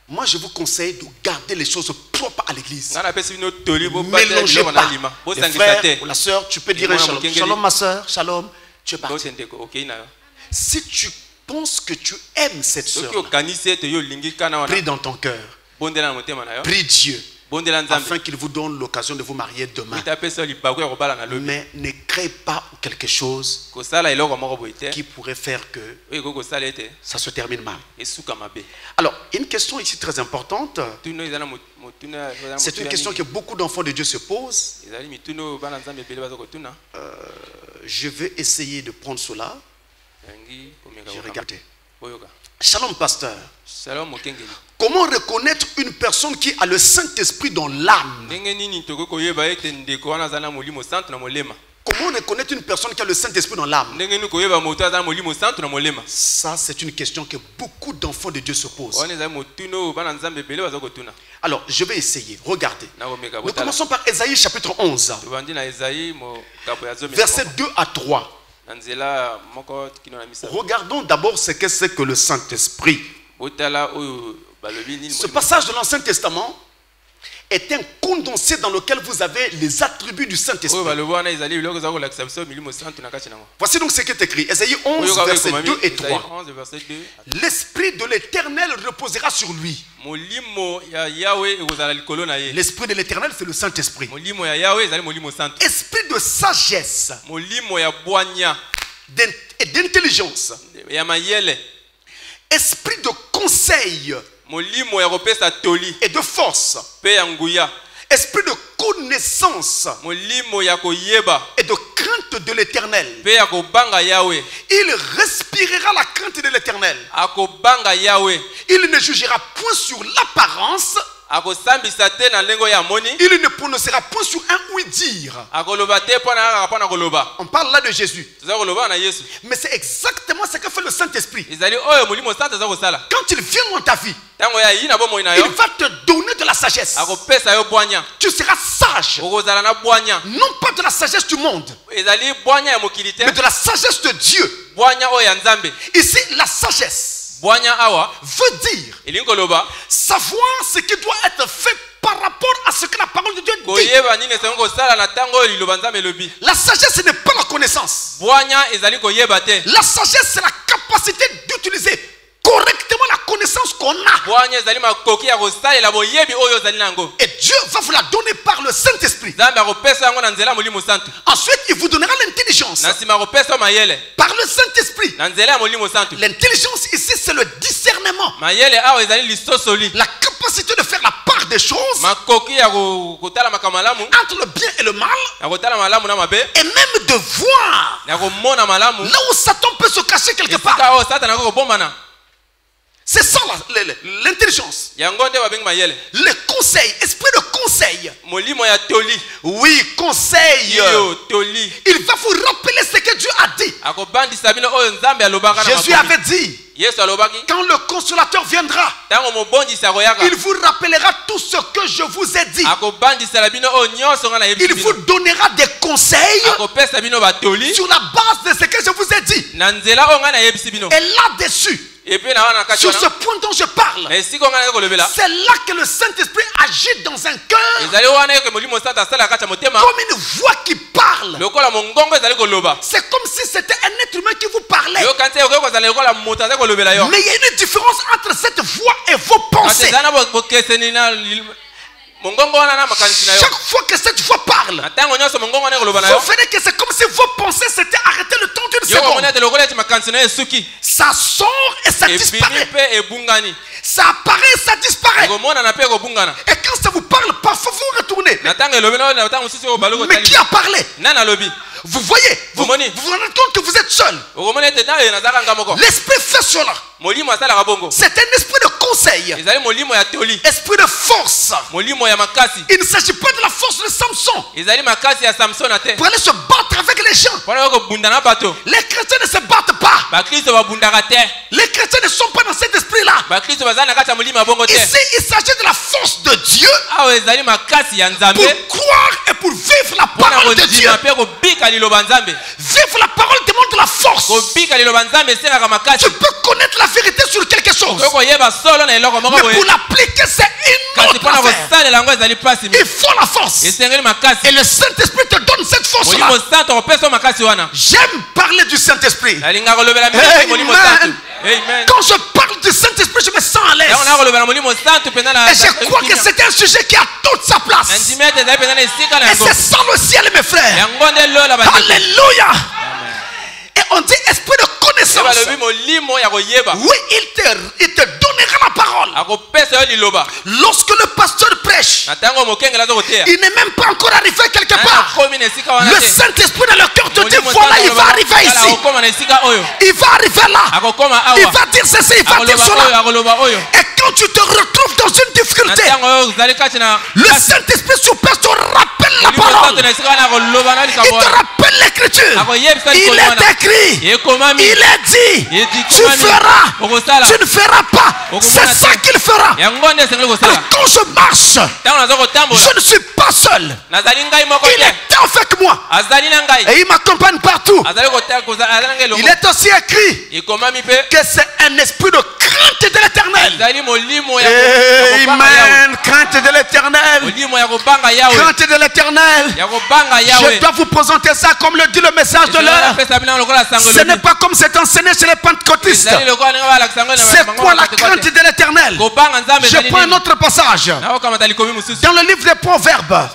Moi, je vous conseille de garder les choses propres à l'église. Ne mélangez pas. Les frères ou la sœur, tu peux dire un shalom. Shalom, ma sœur, shalom. Tu es parti. Si tu penses que tu aimes cette sœur, prie dans ton cœur. Prie Dieu afin qu'il vous donne l'occasion de vous marier demain. Mais ne crée pas quelque chose qui pourrait faire que ça se termine mal. Alors, une question ici très importante. C'est une question que beaucoup d'enfants de Dieu se posent. Je vais essayer de prendre cela. Je regarde. Shalom, pasteur. Comment reconnaître une personne qui a le Saint-Esprit dans l'âme? Comment reconnaître une personne qui a le Saint-Esprit dans l'âme? Ça, c'est une question que beaucoup d'enfants de Dieu se posent. Alors, je vais essayer. Regardez. Nous commençons par Ésaïe chapitre 11. Versets 2 à 3. Regardons d'abord ce que c'est que le Saint-Esprit. Ce passage de l'Ancien Testament est un condensé dans lequel vous avez les attributs du Saint-Esprit. Voici donc ce qui est écrit. Ésaïe 11, versets 2 et 3. L'Esprit de l'Éternel reposera sur lui. L'Esprit de l'Éternel, c'est le Saint-Esprit. Esprit de sagesse et d'intelligence. Esprit de conseil et de force. Esprit de connaissance et de crainte de l'Éternel. Il respirera la crainte de l'Éternel. Il ne jugera point sur l'apparence. Il ne prononcera point sur un oui-dire. On parle là de Jésus. Mais c'est exactement ce que fait le Saint-Esprit. Quand il vient dans ta vie, il va te donner de la sagesse. Tu seras sage. Non pas de la sagesse du monde, mais de la sagesse de Dieu. Ici, la sagesse veut dire savoir ce qui doit être fait par rapport à ce que la parole de Dieu dit. La sagesse n'est pas la connaissance. La sagesse, c'est la capacité d'utiliser correctement la connaissance qu'on a. Et Dieu va vous la donner par le Saint-Esprit. Ensuite, il vous donnera l'intelligence par le Saint-Esprit. L'intelligence ici, c'est le discernement, la capacité capacité de faire la part des choses entre le bien et le mal, et même de voir là où Satan peut se cacher quelque part. C'est ça l'intelligence. Le conseil, esprit de conseil. Oui, conseil. Il va vous rappeler ce que Dieu a dit. Jésus avait dit, quand le consolateur viendra, il vous rappellera tout ce que je vous ai dit. Il vous donnera des conseils sur la base de ce que je vous ai dit. Et là-dessus, sur ce point dont je parle, c'est là que le Saint-Esprit agit dans un cœur comme une voix qui parle. C'est comme si c'était un être humain qui vous parlait. Mais il y a une différence entre cette voix et vos pensées. Chaque fois que cette voix parle, vous verrez que c'est comme si vos pensées s'étaient arrêtées le temps d'une seconde. Ça sort et ça disparaît. Ça apparaît et ça disparaît. Et quand ça vous parle, parfois vous retournez. Mais qui a parlé? Vous voyez, vous vous rendez compte que vous êtes seul. L'esprit fait cela. C'est un esprit de conseil, esprit de force. Il ne s'agit pas de la force de Samson pour aller se battre avec les gens. Les chrétiens ne se battent pas. Les chrétiens ne sont pas dans cet esprit-là. Ici, il s'agit de la force de Dieu pour croire et pour vivre la parole de Dieu. Vivre la parole demande de la force. Tu peux connaître la vérité sur quelque chose, mais pour l'appliquer, c'est une autre affaire. Il faut la force. Et le Saint-Esprit te donne cette force-là. J'aime parler du Saint-Esprit. Quand je parle du Saint-Esprit, je me sens à l'aise. Et je crois que c'est un sujet qui a toute sa place. Et c'est ça le ciel, mes frères. Alléluia. Et on dit esprit de connaissance. Oui, il te donnera la parole. Lorsque le pasteur prêche, il n'est même pas encore arrivé quelque part. Le Saint-Esprit dans le cœur te dit, voilà, il va arriver ici. Il va arriver là. Il va dire ceci, il va dire cela. Et quand tu te retrouves dans une difficulté, le Saint-Esprit sur place te rappelle la parole. Il te rappelle l'écriture. Il est écrit. Il est dit, tu feras, tu ne feras pas. C'est ça qu'il fera. Et quand je marche, je ne suis pas seul. Il est avec moi. Et il m'accompagne partout. Il est aussi écrit que c'est un esprit de crainte de l'éternel. Amen. Crainte de l'éternel. Crainte de l'éternel. Je dois vous présenter ça comme le dit le message de l'heure. Ce n'est pas comme c'est enseigné chez les pentecôtistes. C'est quoi la crainte de l'éternel? Je prends un autre passage. Dans le livre des Proverbes.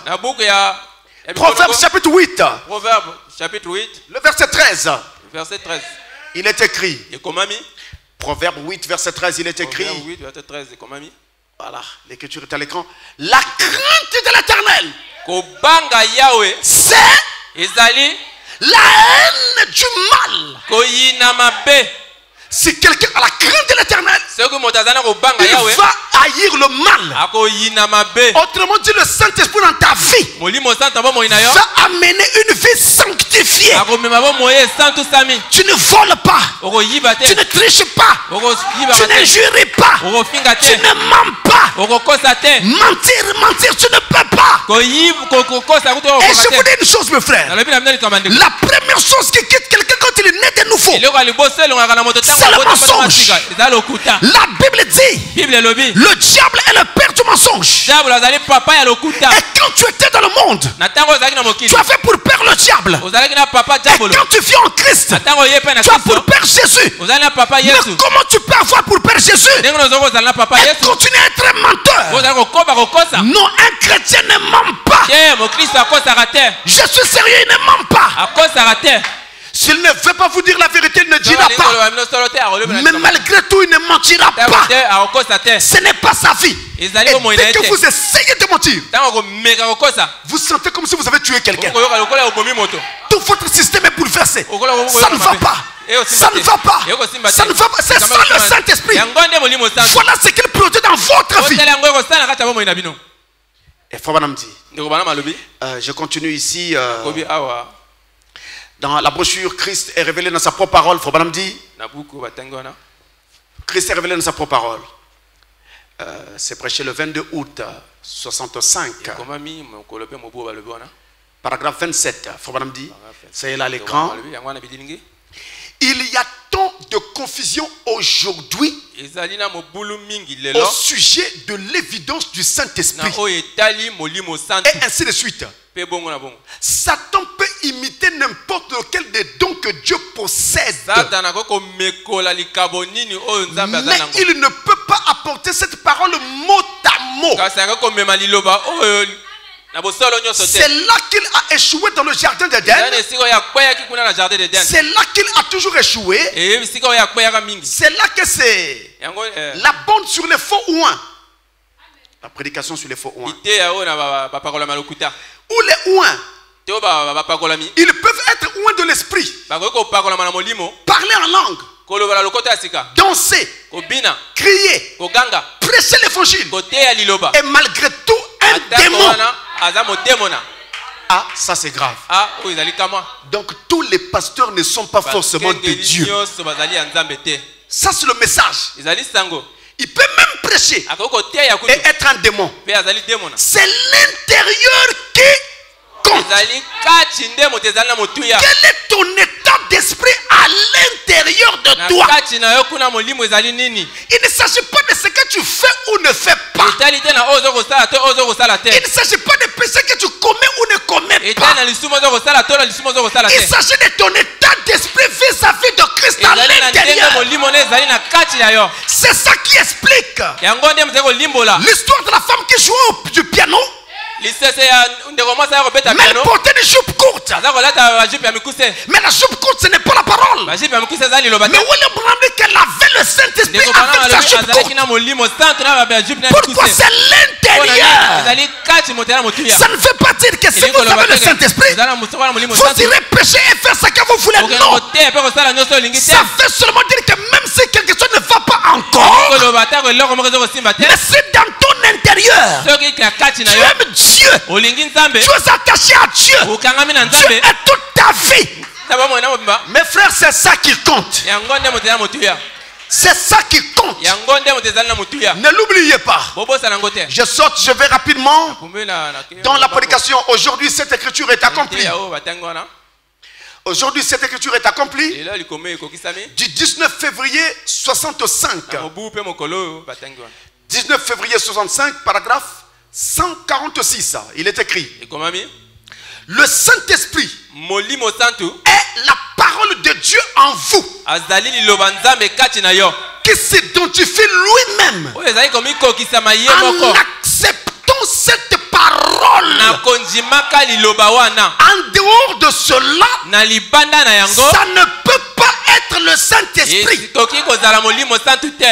Proverbes chapitre 8. Le verset 13. Il est écrit. Proverbe 8, verset 13, il est écrit. Voilà, l'écriture est à l'écran. La crainte de l'éternel, c'est la haine du mal. Si quelqu'un a la crainte de l'éternel, il va haïr le mal. Autrement dit, le Saint-Esprit dans ta vie va amener une vie sanctifiée. Tu ne voles pas, tu ne triches pas, tu n'injuries pas, tu ne mens pas. Mentir, tu ne peux pas. Et je vous dis une chose, mes frères. La première chose qui quitte quelqu'un quand il est né de nouveau, c'est le mensonge. La Bible dit, le diable est le père du mensonge. Et quand tu étais dans le monde, tu avais pour père le diable. Et quand tu viens en Christ, tu as pour père Jésus. Mais comment tu peux avoir pour père Jésus et continuer à être un menteur? Non, un chrétien ne ment pas. Je suis sérieux, il ne ment pas. S'il ne veut pas vous dire la vérité, il ne dira pas. Mais malgré tout, il ne mentira pas. Ce n'est pas sa vie. Et dès que vous essayez de mentir, vous sentez comme si vous avez tué quelqu'un. Tout votre système est bouleversé. Ça ne va pas. Ça ne va pas. Ça ne va pas. C'est ça le Saint-Esprit. Voilà ce qu'il produit dans votre vie. Et je continue ici. Dans la brochure, Christ est révélé dans sa propre parole. Christ est révélé dans sa propre parole. C'est prêché le 22 août 65. Paragraphe 27. C'est là à l'écran. Il y a tant de confusion aujourd'hui au sujet de l'évidence du Saint-Esprit. Et ainsi de suite. Satan peut imiter n'importe lequel des dons que Dieu possède. Mais il ne peut pas apporter cette parole mot à mot. C'est là qu'il a échoué dans le jardin d'Éden. C'est là qu'il a toujours échoué. C'est là que c'est la bande sur les faux ouins. La prédication sur les faux ouins. Ou les ouins, ils peuvent être ouins de l'esprit. Parler en langue. Danser. Crier. Prêcher l'évangile. Et malgré tout, un démon. Ah, ça c'est grave. Donc tous les pasteurs ne sont pas forcément de Dieu. Ça c'est le message. Il peut même prêcher et être un démon. C'est l'intérieur qui compte. Quel est ton état d'esprit à l'intérieur de toi? Il ne s'agit pas de ce que tu fais ou ne fais pas. Il ne s'agit pas de péché que tu commets ou ne commets pas. Il s'agit de ton état d'esprit vis-à-vis de Christ à l'intérieur. C'est ça qui explique l'histoire de la femme qui jouait du piano. Mais elle portait des jupes courtes. Mais la jupe courte, ce n'est pas la parole. Mais William Branham dit qu'elle avait le Saint-Esprit avec sa jupe courte. Pourquoi? C'est l'intérieur. Ça ne veut pas dire que si vous avez le Saint-Esprit, vous irez prêcher et faire ce que vous voulez. Non. Ça veut seulement dire que même si quelque chose ne va pas encore, mais si dans ton intérieur, tu aimes Dieu, tu es attaché à Dieu, Dieu est toute ta vie. Mes frères, c'est ça qui compte. C'est ça qui compte. Ne l'oubliez pas. Je vais rapidement dans la prédication. Aujourd'hui, cette écriture est accomplie. Aujourd'hui, cette écriture est accomplie du 19 février 65. 19 février 65, paragraphe 146. Il est écrit: le Saint-Esprit est la parole de Dieu en vous, qui s'identifie lui-même en acceptant cette parole. En dehors de cela, ça ne peut pas être le Saint-Esprit.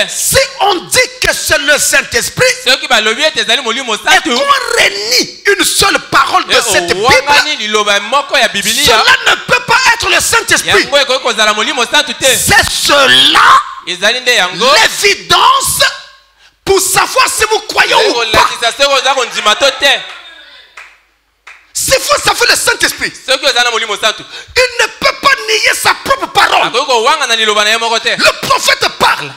Si on dit que c'est le Saint-Esprit et qu'on renie une seule parole de cette Bible, cela ne peut pas être le Saint-Esprit. C'est cela l'évidence pour savoir si vous croyez ou pas. Si vous savez le Saint-Esprit, il ne peut pas nier sa propre parole. Le prophète parle.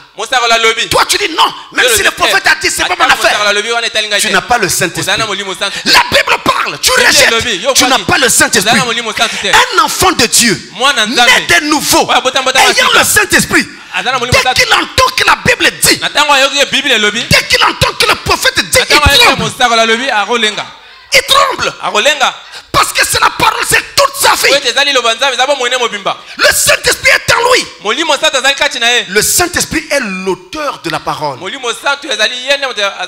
Toi tu dis non, même si le prophète a dit c'est pas mon affaire. Tu n'as pas le Saint-Esprit. La Bible parle, tu rejettes. Tu n'as pas le Saint-Esprit. Un enfant de Dieu, né de nouveau, ayant le Saint-Esprit, dès qu'il entend que la Bible dit, dès qu'il entend que le prophète dit, il tremble. Il tremble. Parce que c'est la parole, c'est toute sa vie. Le Saint-Esprit est en lui. Le Saint-Esprit est l'auteur de la parole.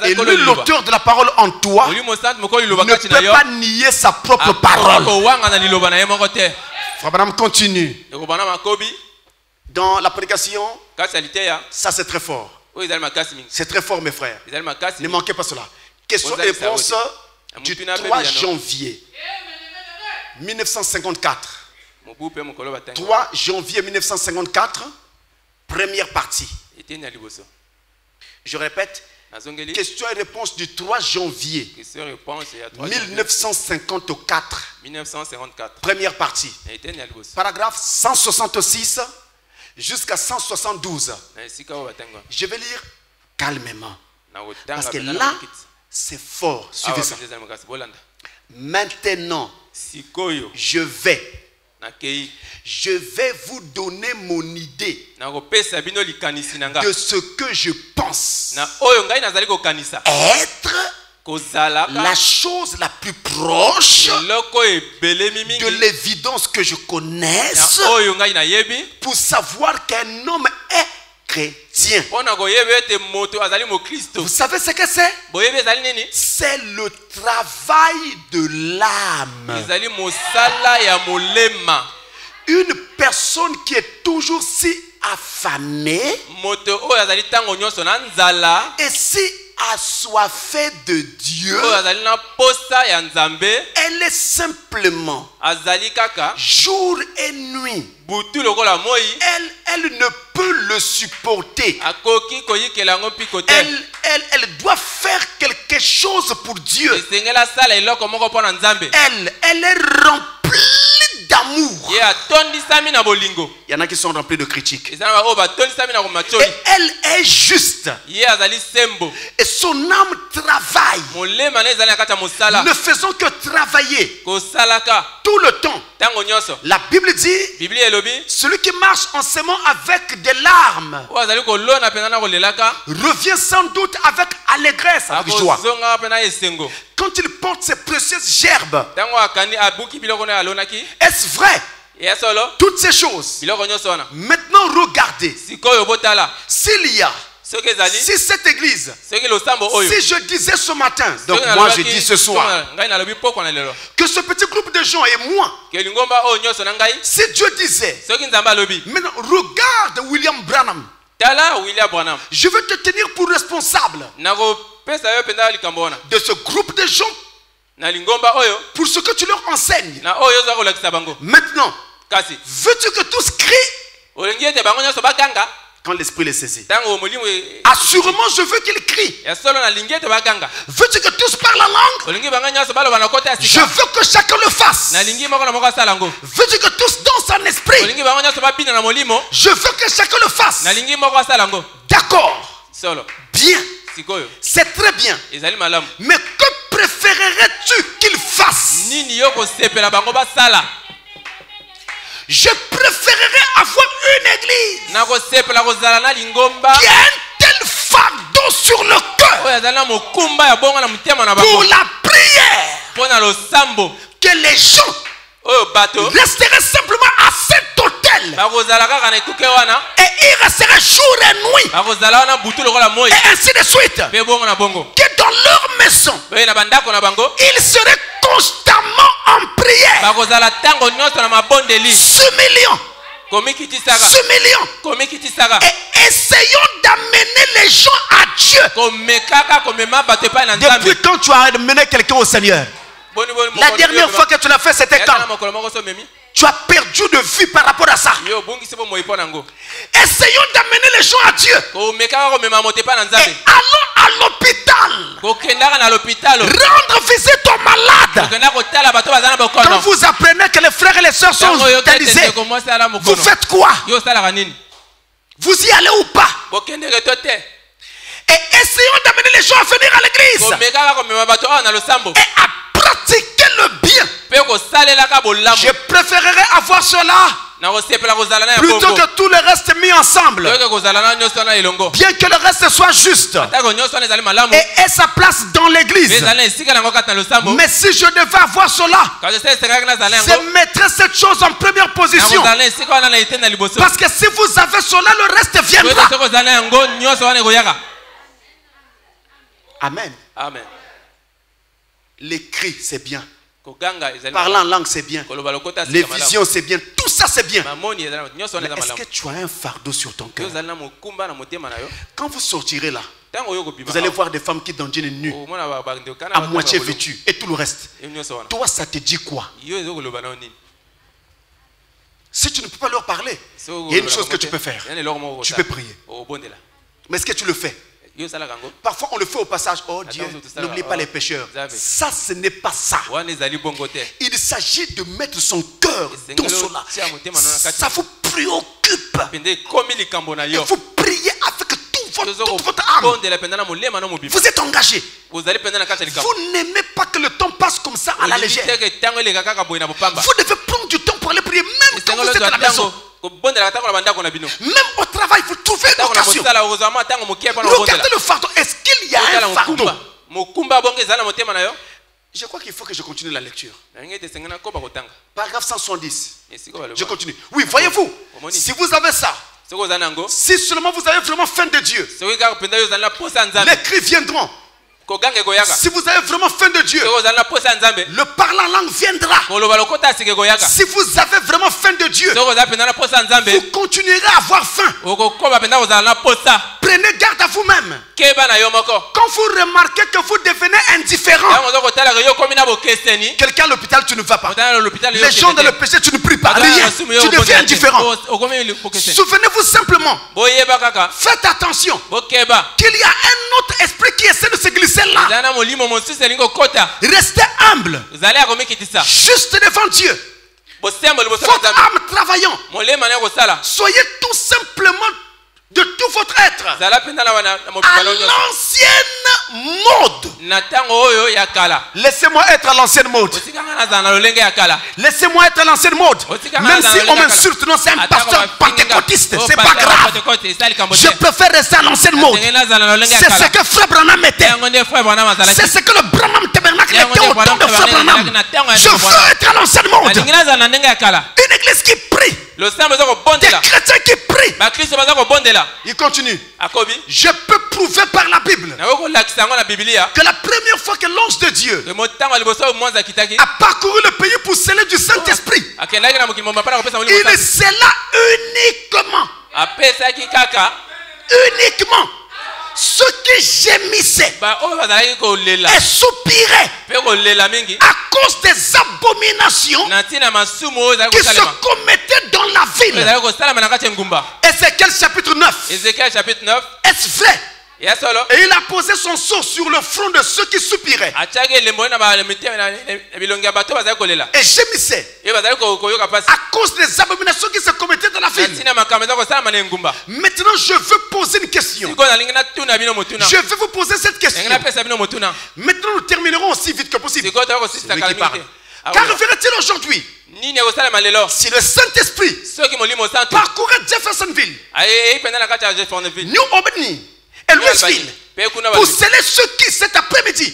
Et l'auteur de la parole en toi ne peut pas nier sa propre parole. Frère Branham continue. Dans la prédication, ça c'est très fort. C'est très fort, mes frères. Ne manquez pas cela. Question-réponse du 3 janvier 1954. 3 janvier 1954, première partie. Je répète, question et réponse du 3 janvier 1954. Première partie. Paragraphe 166 jusqu'à 172. Je vais lire calmement. Parce que là, c'est fort. Suivez ça. Maintenant, je vais vous donner mon idée de ce que je pense être la chose la plus proche de l'évidence que je connaisse pour savoir qu'un homme est chrétien. Vous savez ce que c'est? C'est le travail de l'âme. Une personne qui est toujours si affamée et si assoiffée de Dieu, elle est simplement jour et nuit. Elle ne peut le supporter. Elle doit faire quelque chose pour Dieu. Elle est remplie d'amour. Il y en a qui sont remplis de critiques. Et elle est juste. Et son âme travaille. Ne faisons que travailler tout le temps. La Bible dit, celui qui marche en s'aimant avec des larmes revient sans doute avec allégresse, avec joie. Quand il porte ses précieuses gerbes, est-ce vrai? Toutes ces choses. Maintenant regardez. S'il y a, si cette église, si je disais ce matin, donc moi je dis ce soir, que ce petit groupe de gens et moi, si Dieu disait, maintenant regarde William Branham, je veux te tenir pour responsable de ce groupe de gens pour ce que tu leur enseignes. Maintenant, veux-tu que tous crient quand l'esprit les saisit? Assurément, je veux qu'ils crient. Veux-tu que tous parlent la langue? Je veux que chacun le fasse. Veux-tu que tous dansent en esprit? Je veux que chacun le fasse. D'accord. Bien. C'est très bien. Mais que préférerais-tu qu'ils fassent? Je préférerais avoir une église qui a un tel fardeau sur le cœur pour la prière que les gens resteraient simplement à cet hôtel et ils resteraient jour et nuit et ainsi de suite, que dans leur maison ils seraient constamment en prière. Ce million. Et essayons d'amener les gens à Dieu. Depuis quand tu as amené quelqu'un au Seigneur? La dernière fois que tu l'as fait, c'était quand? Tu as perdu de vue par rapport à ça. Essayons d'amener les gens à Dieu. Et allons à l'hôpital. Rendre visite aux malades. Quand vous apprenez que les frères et les sœurs sont hospitalisés, vous faites quoi? Vous y allez ou pas? Et essayons d'amener les gens à venir à l'église et à pratiquer le bien. Je préférerais avoir cela plutôt que tout le reste mis ensemble. Bien que le reste soit juste et ait sa place dans l'église. Mais si je devais avoir cela, je mettrais cette chose en première position. Parce que si vous avez cela, le reste viendra. Amen. Les cris, c'est bien. Parler en langue, c'est bien. Les visions, c'est bien. Tout ça, c'est bien. Mais est-ce que tu as un fardeau sur ton cœur? Quand vous sortirez là, vous allez voir des femmes qui dansent nues, à moitié vêtues, et tout le reste. Toi, ça te dit quoi? Si tu ne peux pas leur parler, il y a une chose que tu peux faire. Tu peux prier. Mais est-ce que tu le fais? Parfois on le fait au passage. Oh Dieu, n'oublie pas les pécheurs. Ça, ce n'est pas ça. Il s'agit de mettre son cœur dans cela. Ça vous préoccupe. Il faut prier avec toute votre âme. Vous êtes engagé. Vous n'aimez pas que le temps passe comme ça à la légère. Vous devez prendre du temps pour aller prier, même quand vous êtes à la maison. Même au travail, vous trouvez une occasion. Regardez le fardeau. Est-ce qu'il y a un fardeau? Je crois qu'il faut que je continue la lecture. Paragraphe 170. Je continue. Oui, voyez-vous, si vous avez ça, si seulement vous avez vraiment faim de Dieu, les cris viendront. Si vous avez vraiment faim de Dieu, le parler en langue viendra. Si vous avez vraiment faim de Dieu, vous continuerez à avoir faim. Prenez garde à vous-même. Quand vous remarquez que vous devenez indifférent, quelqu'un à l'hôpital, tu ne vas pas. Les gens dans le péché, tu ne pries pas. Rien. Tu deviens indifférent. Souvenez-vous simplement. Faites attention qu'il y a un autre esprit qui essaie de se glisser là. Restez humble. Juste devant Dieu. Votre âme travaillant. Soyez tout simplement de tout votre être à l'ancienne mode. Laissez-moi être à l'ancienne mode. Laissez-moi être à l'ancienne mode. Même si on m'insulte, non, c'est un pasteur pentecôtiste, c'est pas grave. Je préfère rester à l'ancienne mode. C'est ce que Frère Branham était. C'est ce que le Branham Tabernacle était au temps de Frère Branham. Je veux être à l'ancienne mode. Une église qui prie. Des chrétiens qui prient. Il continue. Je peux prouver par la Bible que la première fois que l'ange de Dieu a parcouru le pays pour sceller du Saint-Esprit, il scella uniquement ceux qui gémissaient et soupiraient à cause des abominations qui se commettaient dans la ville. Ézéchiel chapitre 9. Est-ce vrai? Et il a posé son sceau sur le front de ceux qui soupiraient et gémissaient à cause des abominations qui se commettaient dans la ville. Maintenant, je veux poser une question. Je vais vous poser cette question. Maintenant, nous terminerons aussi vite que possible. Qu'arriverait-il aujourd'hui si le Saint-Esprit parcourait Jeffersonville, New Albany et Louisville pour sceller ceux qui cet après-midi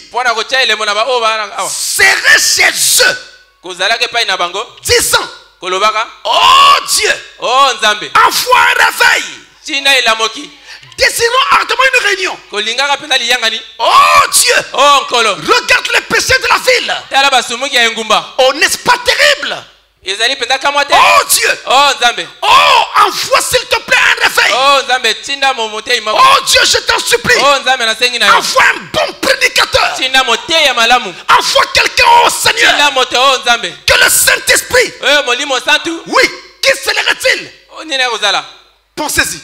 seraient chez eux, disant: oh Dieu, envoie un réveil, désirons ardemment une réunion. Oh Dieu, regarde les péchés de la ville. Oh, n'est-ce pas terrible? Oh Dieu, oh, envoie s'il te plaît un réveil. Oh Dieu, je t'en supplie, envoie un bon prédicateur. Envoie quelqu'un, oh Seigneur. Que le Saint-Esprit, oui, qui scellerait-il? Pensez-y.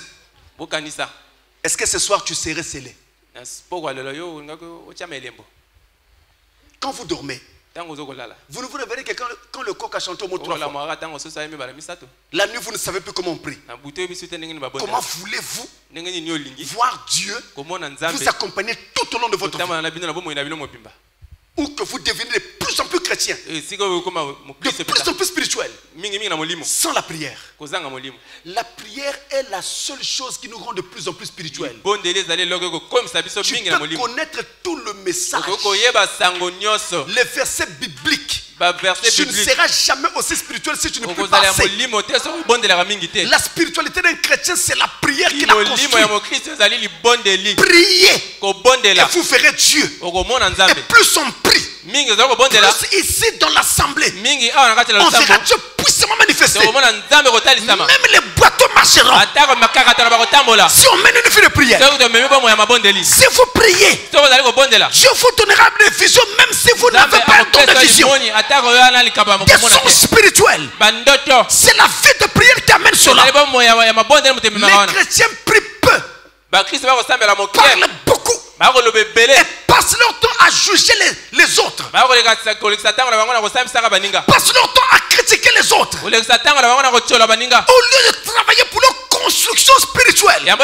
Est-ce que ce soir tu serais scellé? Quand vous dormez, vous ne vous réveillez que quand le coq a chanté au mot 3 fois. La nuit, vous ne savez plus comment on prie. Comment voulez-vous voir Dieu vous accompagner tout au long de votre vie? Ou que vous devenez de plus en plus chrétien, de plus en plus spirituel, sans la prière. La prière est la seule chose qui nous rend de plus en plus spirituels. Tu peux connaître tout le message, les versets bibliques. Tu ne seras jamais aussi spirituel si tu ne pries pas assez. La spiritualité d'un chrétien, c'est la prière qui qu'il a construit. Priez et vous verrez Dieu. Et plus on prie, plus ici dans l'assemblée, on verra Dieu puissamment manifester. Même les boîteaux marcheront. Si on mène une vie de prière, si vous priez, Dieu vous donnera des visions même si vous n'avez pas un don de vision. Des sons spirituels. C'est la vie de prière qui amène cela. Les chrétiens prient peu, parlent beaucoup et passent leur temps à juger les autres. Passent leur temps à critiquer les autres au lieu de travailler pour leur construction spirituelle. Mais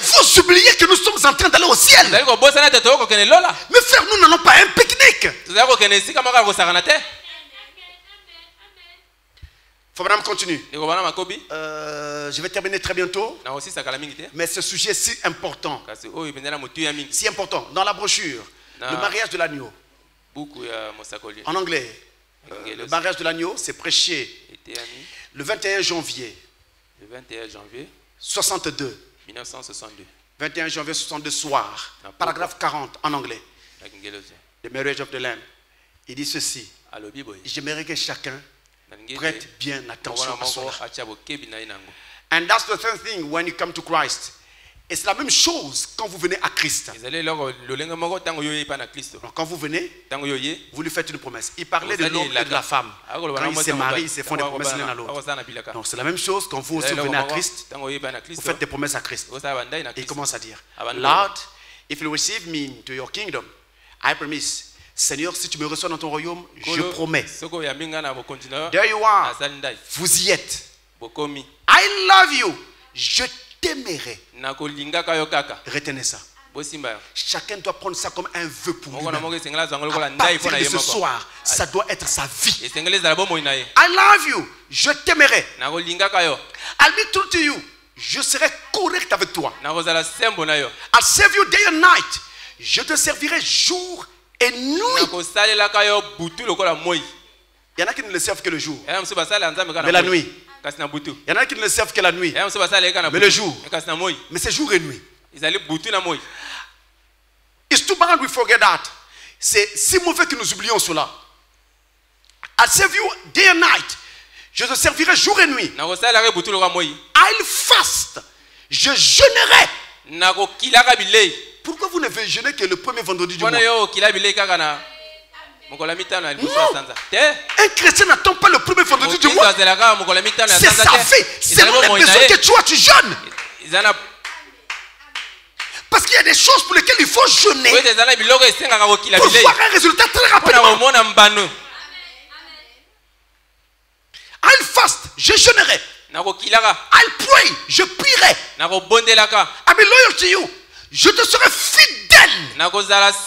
vous oubliez que nous sommes en train d'aller au ciel. Mais frère, nous n'allons pas à un pique-nique. Fabraham continue. Je vais terminer très bientôt. Mais ce sujet est si important. Si important. Dans la brochure, le mariage de l'agneau. En anglais, le mariage de l'agneau, c'est prêché le 21 janvier 62. 21 janvier 62 soir. Paragraphe 40 en anglais. The marriage of the Lamb. Il dit ceci. J'aimerais que chacun prête bien attention à cela. And that's the third thing when you come to Christ. Et c'est la même chose quand vous venez à Christ. Donc quand vous venez, vous lui faites une promesse. Il parlait de l'homme et de la femme. Quand ils se marient, ils se font des promesses l'un à l'autre. Donc c'est la même chose quand vous aussi venez à Christ. Vous faites des promesses à Christ. Et il commence à dire, Lord, if you receive me into your kingdom, I promise. Seigneur, si tu me reçois dans ton royaume, je promets. There you are. Vous y êtes. I love you. Je t'aimerai. Retenez ça. Chacun doit prendre ça comme un vœu pour lui. À partir de ce soir, ça doit être sa vie. I love you. Je t'aimerai. I'll be true to you. Je serai correct avec toi. I'll serve you day and night. Je te servirai jour et nuit. Il y en a qui ne le servent que le jour, mais la nuit. Il y en a qui ne le servent que la nuit, mais le jour. Mais c'est jour et nuit. It's too bad we forget that. C'est si mauvais que nous oublions cela. I'll serve you day and night. Je te servirai jour et nuit. I'll fast. Je jeûnerai. Pourquoi vous ne jeûnez que le premier vendredi du mois? Non. Un chrétien n'attend pas le premier vendredi du mois. C'est sa vie. Selon les besoins que tu as, tu jeûnes. Parce qu'il y a des choses pour lesquelles il faut jeûner pour voir un résultat très rapidement. I'll fast, je jeûnerai. I'll pray, je prierai. I'll be loyal to you. Je te serai fidèle.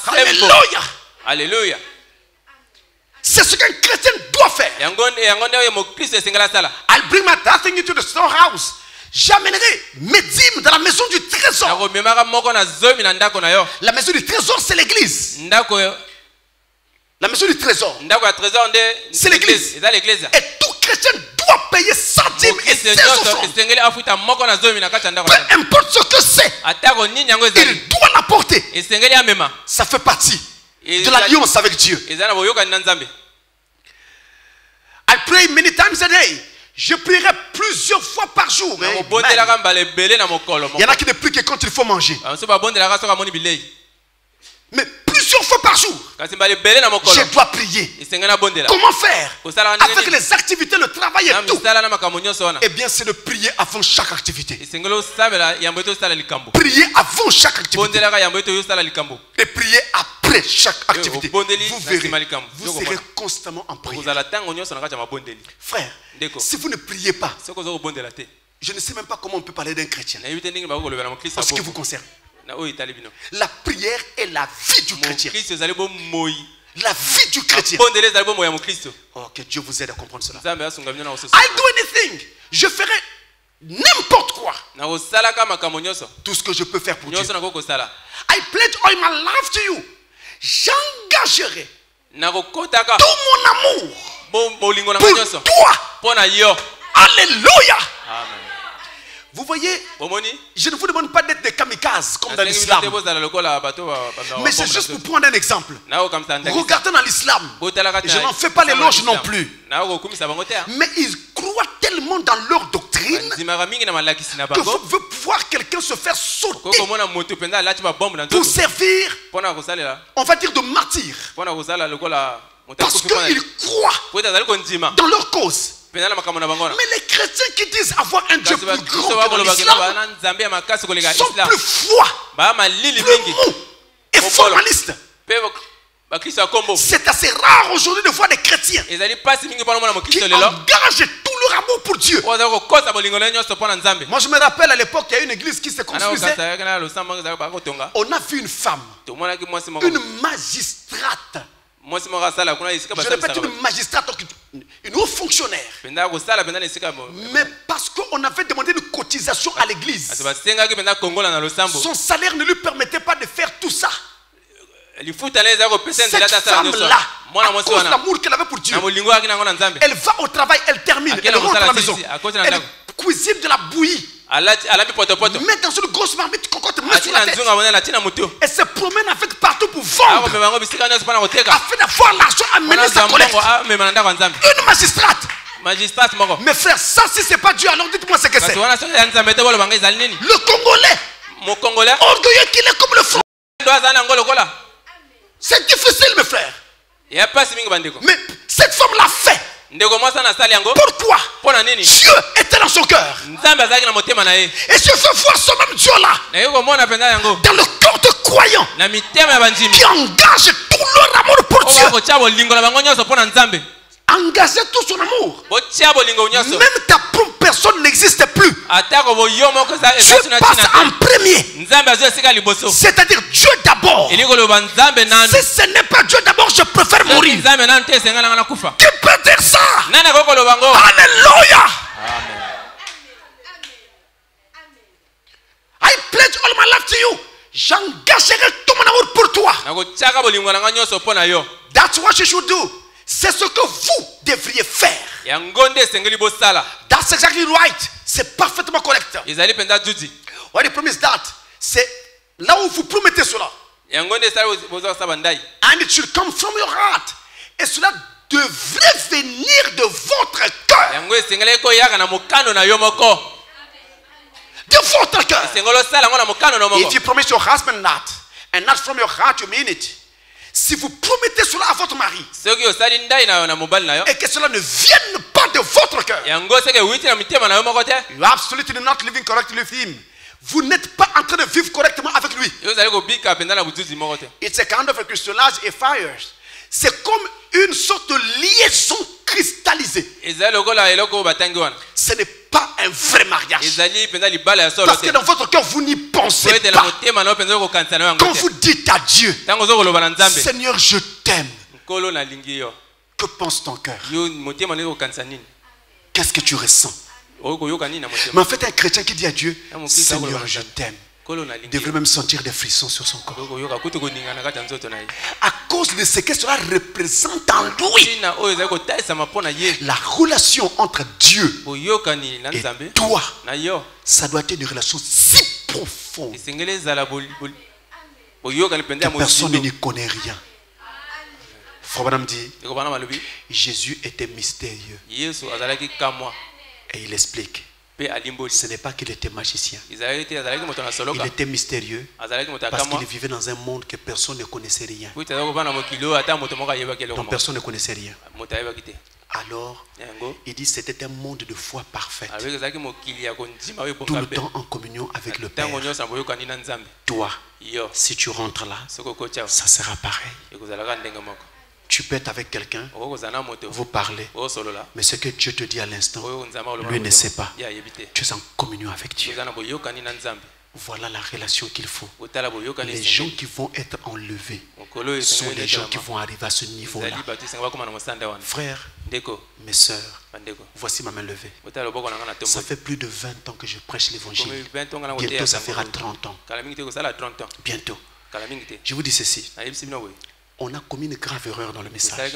Alléluia. Alléluia. C'est ce qu'un chrétien doit faire. I'll bring my tithing into the storehouse. J'amènerai mes dîmes dans la maison du trésor. La maison du trésor, c'est l'église. La maison du trésor, c'est l'église. Et tout chrétien doit payer sa dîme et ses offrandes. Peu importe ce que c'est, il doit l'apporter. Ça fait partie de l'alliance avec Dieu. I pray many times a day. Je prierai plusieurs fois par jour. Il y en a qui ne prient que quand il faut manger. Mais plusieurs fois par jour, je dois prier. Comment faire? Avec les activités, le travail et tout. Eh bien, c'est de prier avant chaque activité. Prier avant chaque activité. Et prier après chaque activité. Vous verrez, vous serez constamment en prière. Frère, si vous ne priez pas, je ne sais même pas comment on peut parler d'un chrétien en ce qui vous concerne. La prière est la vie du chrétien. La vie du chrétien. Oh, que Dieu vous aide à comprendre cela. I'll do anything. Je ferai n'importe quoi. Tout ce que je peux faire pour Dieu. I pledge all my life to you. J'engagerai tout mon amour pour toi. Alléluia. Vous voyez, je ne vous demande pas d'être des kamikazes comme dans l'islam. Mais c'est juste pour prendre un exemple. Regardez dans l'islam. Je n'en fais pas l'éloge non plus. Mais ils croient tellement dans leur doctrine que vous pouvez voir quelqu'un se faire sauter pour servir, on va dire, de martyr. Parce qu'ils croient dans leur cause. Mais les chrétiens qui disent avoir un Dieu plus grand que l'islam sont plus froids, plus mous et formalistes. C'est assez rare aujourd'hui de voir des chrétiens qui engagent tout leur amour pour Dieu. Moi je me rappelle à l'époque, il y a une église qui s'est construisée. On a vu une femme, une magistrate. Je répète, une magistrate, une haut fonctionnaire. Mais parce qu'on avait demandé une cotisation à l'église, son salaire ne lui permettait pas de faire tout ça. Cette femme-là, à cause de l'amour qu'elle avait pour Dieu, elle va au travail, elle termine, elle rentre à la maison, elle cuisine de la bouillie, met dans une grosse marmite cocotte, met sur la tête. Elle se promène avec partout pour vendre, afin d'avoir l'argent à mener sa collecte. Une magistrate. Mes frères, ça si c'est pas Dieu, alors dites-moi ce que c'est. Le Congolais, orgueilleux qu'il est comme le front. C'est difficile, mes frères. Mais cette femme l'a fait. Pourquoi? Dieu était dans son cœur. Et je veux voir ce même Dieu-là dans le corps de croyants qui engagent tout leur amour pour Dieu. Engager tout son amour. Même ta propre personne n'existe plus. Dieu passe en premier. C'est-à-dire Dieu d'abord. Si ce n'est pas Dieu d'abord, je préfère mourir. Qui peut dire ça? Alléluia. I pledge all my life to you. J'engagerai tout mon amour pour toi. That's what you should do. C'est ce que vous devriez faire. That's exactly right. C'est parfaitement correct. What the promise that? C'est là où vous promettez cela. And it should come from your heart. Et cela devrait venir de votre cœur. De votre cœur. If you promise your husband that, and not from your heart, you mean it. Si vous promettez cela à votre mari et que cela ne vienne pas de votre cœur, you are absolutely not living correctly with him. Vous n'êtes pas en train de vivre correctement avec lui. It's a kind of a crystallized fire. C'est comme une sorte de liaison cristallisée. Ce n'est pas un vrai mariage. Parce que dans votre cœur, vous n'y pensez pas. Quand vous dites à Dieu, Seigneur, je t'aime, que pense ton cœur? Qu'est-ce que tu ressens? Mais en fait, un chrétien qui dit à Dieu, Seigneur, je t'aime, il devrait même sentir des frissons sur son corps. À cause de ce que cela représente en lui. La relation entre Dieu et toi, ça doit être une relation si profonde que personne n'y connaît rien. Frère Branham dit, Jésus était mystérieux. Et il explique. Ce n'est pas qu'il était magicien. Il était mystérieux parce qu'il vivait dans un monde que personne ne connaissait rien. Donc personne ne connaissait rien. Alors, il dit c'était un monde de foi parfaite. Tout le temps en communion avec le Père. Toi, si tu rentres là, ça sera pareil. Tu peux être avec quelqu'un, vous parlez, mais ce que Dieu te dit à l'instant, lui ne sait pas. Tu es en communion avec Dieu. Voilà la relation qu'il faut. Les gens qui vont être enlevés sont les gens qui vont arriver à ce niveau-là. Frères, mes sœurs, voici ma main levée. Ça fait plus de 20 ans que je prêche l'évangile. Bientôt ça fera 30 ans. Bientôt. Je vous dis ceci. On a commis une grave erreur dans le message.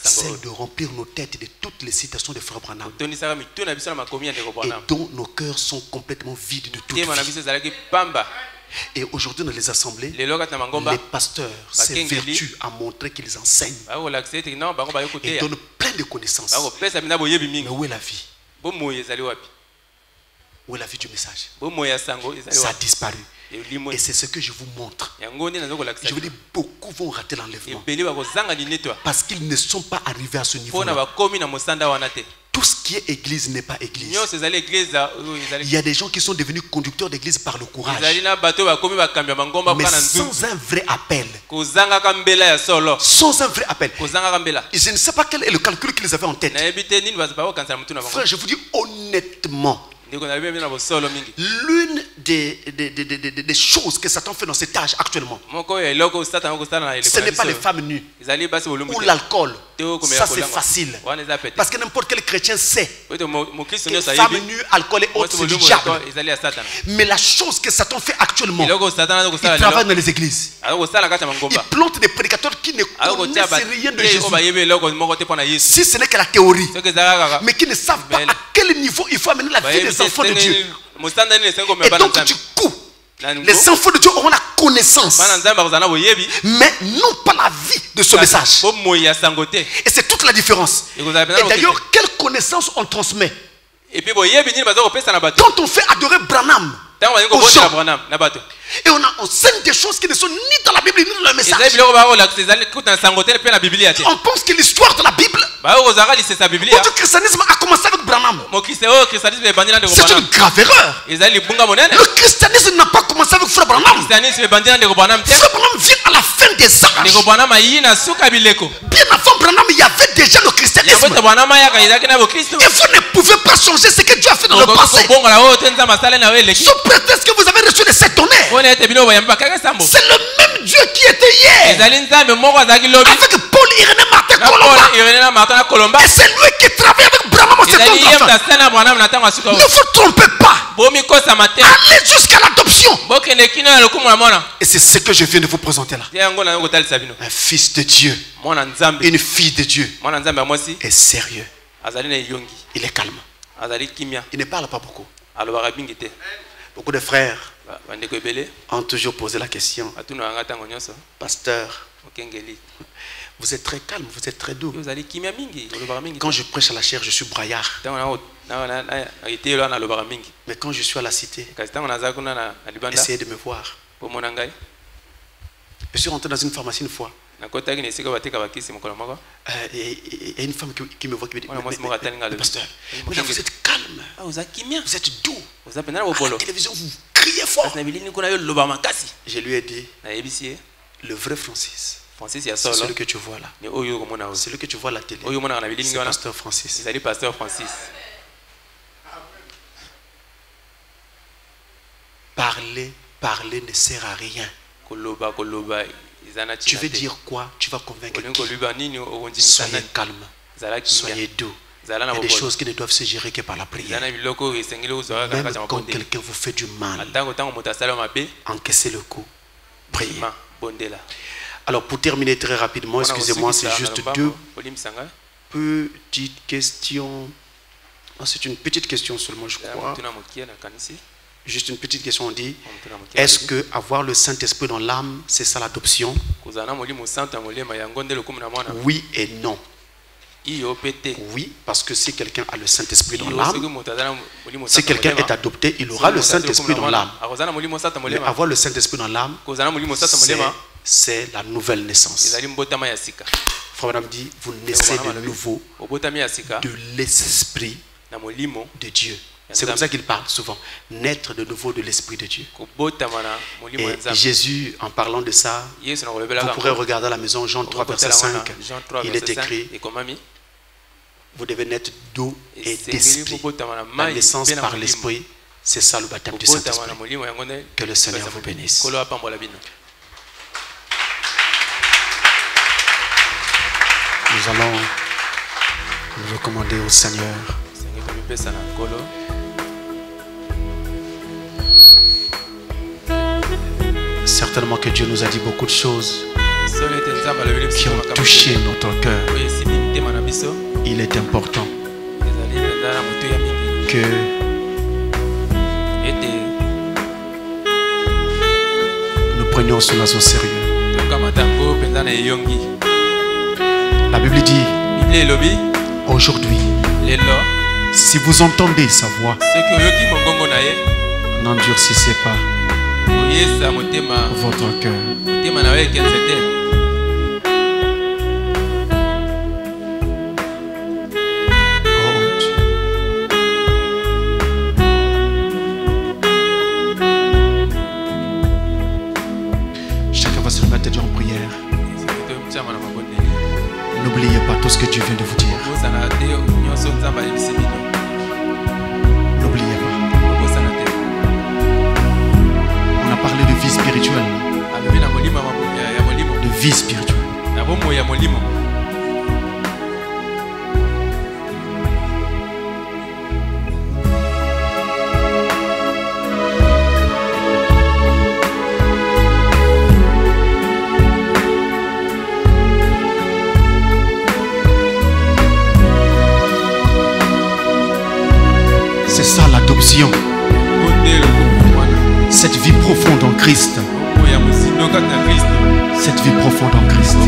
Celle de remplir nos têtes de toutes les citations de Frère Branham. Et dont nos cœurs sont complètement vides de toute vie. Et aujourd'hui dans les assemblées, les pasteurs s'évertuent à montrer qu'ils enseignent. Et donnent plein de connaissances. Mais où est la vie? Où est la vie du message? Ça a disparu. Et c'est ce que je vous montre. Je vous dis, beaucoup vont rater l'enlèvement. Parce qu'ils ne sont pas arrivés à ce niveau-là. Tout ce qui est église n'est pas église. Il y a des gens qui sont devenus conducteurs d'église par le courage. Mais sans un vrai appel. Sans un vrai appel. Je ne sais pas quel est le calcul qu'ils avaient en tête. Frère, je vous dis honnêtement. L'une des choses que Satan fait dans cet âge actuellement, ce n'est pas les femmes nues ou l'alcool. Ça c'est facile. Parce que n'importe quel chrétien sait que femmes nues, alcool et autres, c'est du diable. Mais la chose que Satan fait actuellement, il travaille dans les églises. Il plante des prédicateurs qui ne connaissent rien de Jésus. Si ce n'est que la théorie, mais qui ne savent pas à quel niveau il faut amener la vie des enfants de Dieu. Et donc du coup, les enfants de Dieu auront la connaissance, mais non pas la vie de ce message. Et c'est toute la différence. Et d'ailleurs, quelle connaissance on transmet? Quand on fait adorer Branham aux gens, et on enseigne des choses qui ne sont ni dans la Bible ni dans le message. On pense que l'histoire de la Bible, votre christianisme a commencé avec Branham. C'est une grave erreur. Le christianisme n'a pas commencé avec Frère Branham. Frère Branham vient à la fin des âges. Bien avant Branham, il y avait déjà le christianisme. Et vous ne pouvez pas changer ce que Dieu a fait dans le passé. Sous prétexte que vous avez reçu les 7 tonnerres. C'est le même Dieu qui était hier avec Paul Irénée Martin Colomba. Et c'est lui qui travaille avec Branham. Ne vous trompez pas. Allez jusqu'à l'adoption. Et c'est ce que je viens de vous présenter là. Un fils de Dieu, une fille de Dieu est sérieux. Il est calme. Il ne parle pas beaucoup. Beaucoup de frères ont toujours posé la question: Pasteur, vous êtes très calme, vous êtes très doux. Quand je prêche à la chair, je suis braillard. Mais quand je suis à la cité, essayez de me voir. Je suis rentré dans une pharmacie une fois. Et une femme qui me voit qui me dit: mais pasteur, mais là, vous êtes calme, vous êtes doux. À la télévision, vous criez fort. Je lui ai dit: le vrai Francis, c'est celui que tu vois là. Celui que tu vois à la télé, c'est pasteur Francis. Parler ne sert à rien. Tu veux dire quoi? Tu vas convaincre qui? Soyez calme, soyez doux. Il y a des choses qui ne doivent se gérer que par la prière. Même quand quelqu'un vous fait du mal, encaissez le coup, priez. Alors pour terminer très rapidement, excusez-moi, c'est juste deux petites questions. C'est une petite question seulement, je crois. Juste une petite question, on dit: est-ce que avoir le Saint-Esprit dans l'âme, c'est ça l'adoption? Oui et non. Oui, parce que si quelqu'un a le Saint-Esprit dans l'âme, si quelqu'un est adopté, il aura le Saint-Esprit dans l'âme. Mais avoir le Saint-Esprit dans l'âme, c'est la nouvelle naissance. Frère Branham dit: vous naissez de nouveau de l'Esprit de Dieu. C'est comme ça qu'il parle souvent, naître de nouveau de l'Esprit de Dieu. Et Jésus, en parlant de ça, vous pourrez regarder à la maison Jean 3 verset 5, il est écrit: vous devez naître d'eau et d'esprit. La naissance par l'Esprit, c'est ça le baptême du Saint-Esprit. Que le Seigneur vous bénisse. Nous allons nous recommander au Seigneur. Certainement que Dieu nous a dit beaucoup de choses. qui ont touché notre cœur, il est important que nous prenions cela au sérieux. La Bible dit aujourd'hui, si vous entendez sa voix, n'endurcissez pas votre cœur. Chacun va se mettre en prière. N'oubliez pas tout ce que Dieu vient de vous dire. N'oubliez pas. On a parlé de vie spirituelle. De vie spirituelle. C'est ça l'adoption. Cette vie profonde en Christ. Cette vie profonde en Christ.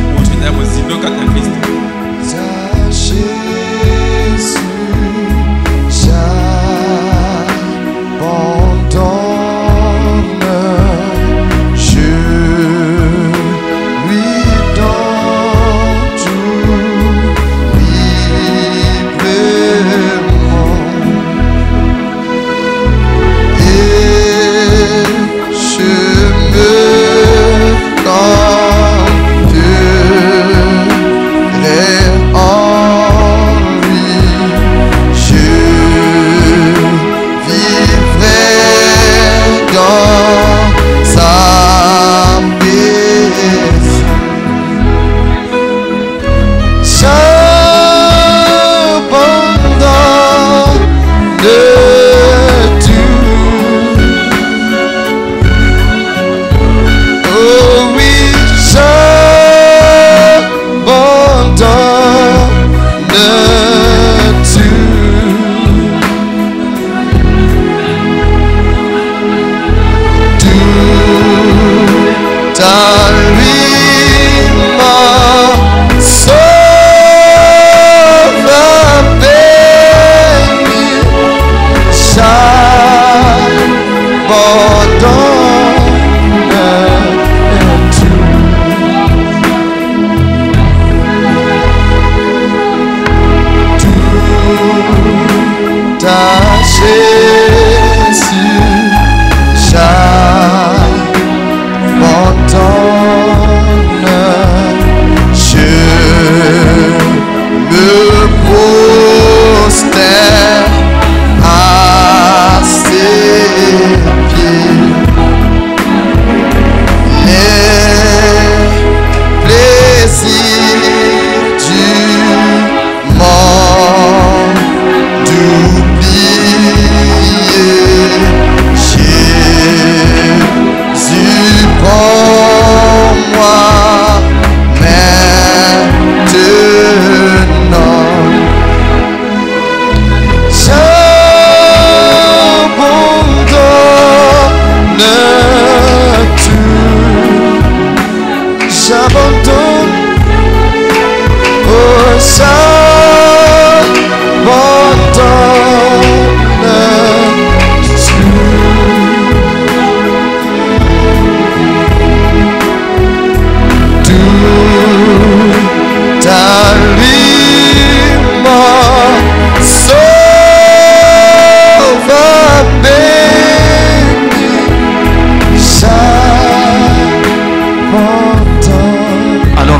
Jésus, j'abandonne, je lui donne tout librement.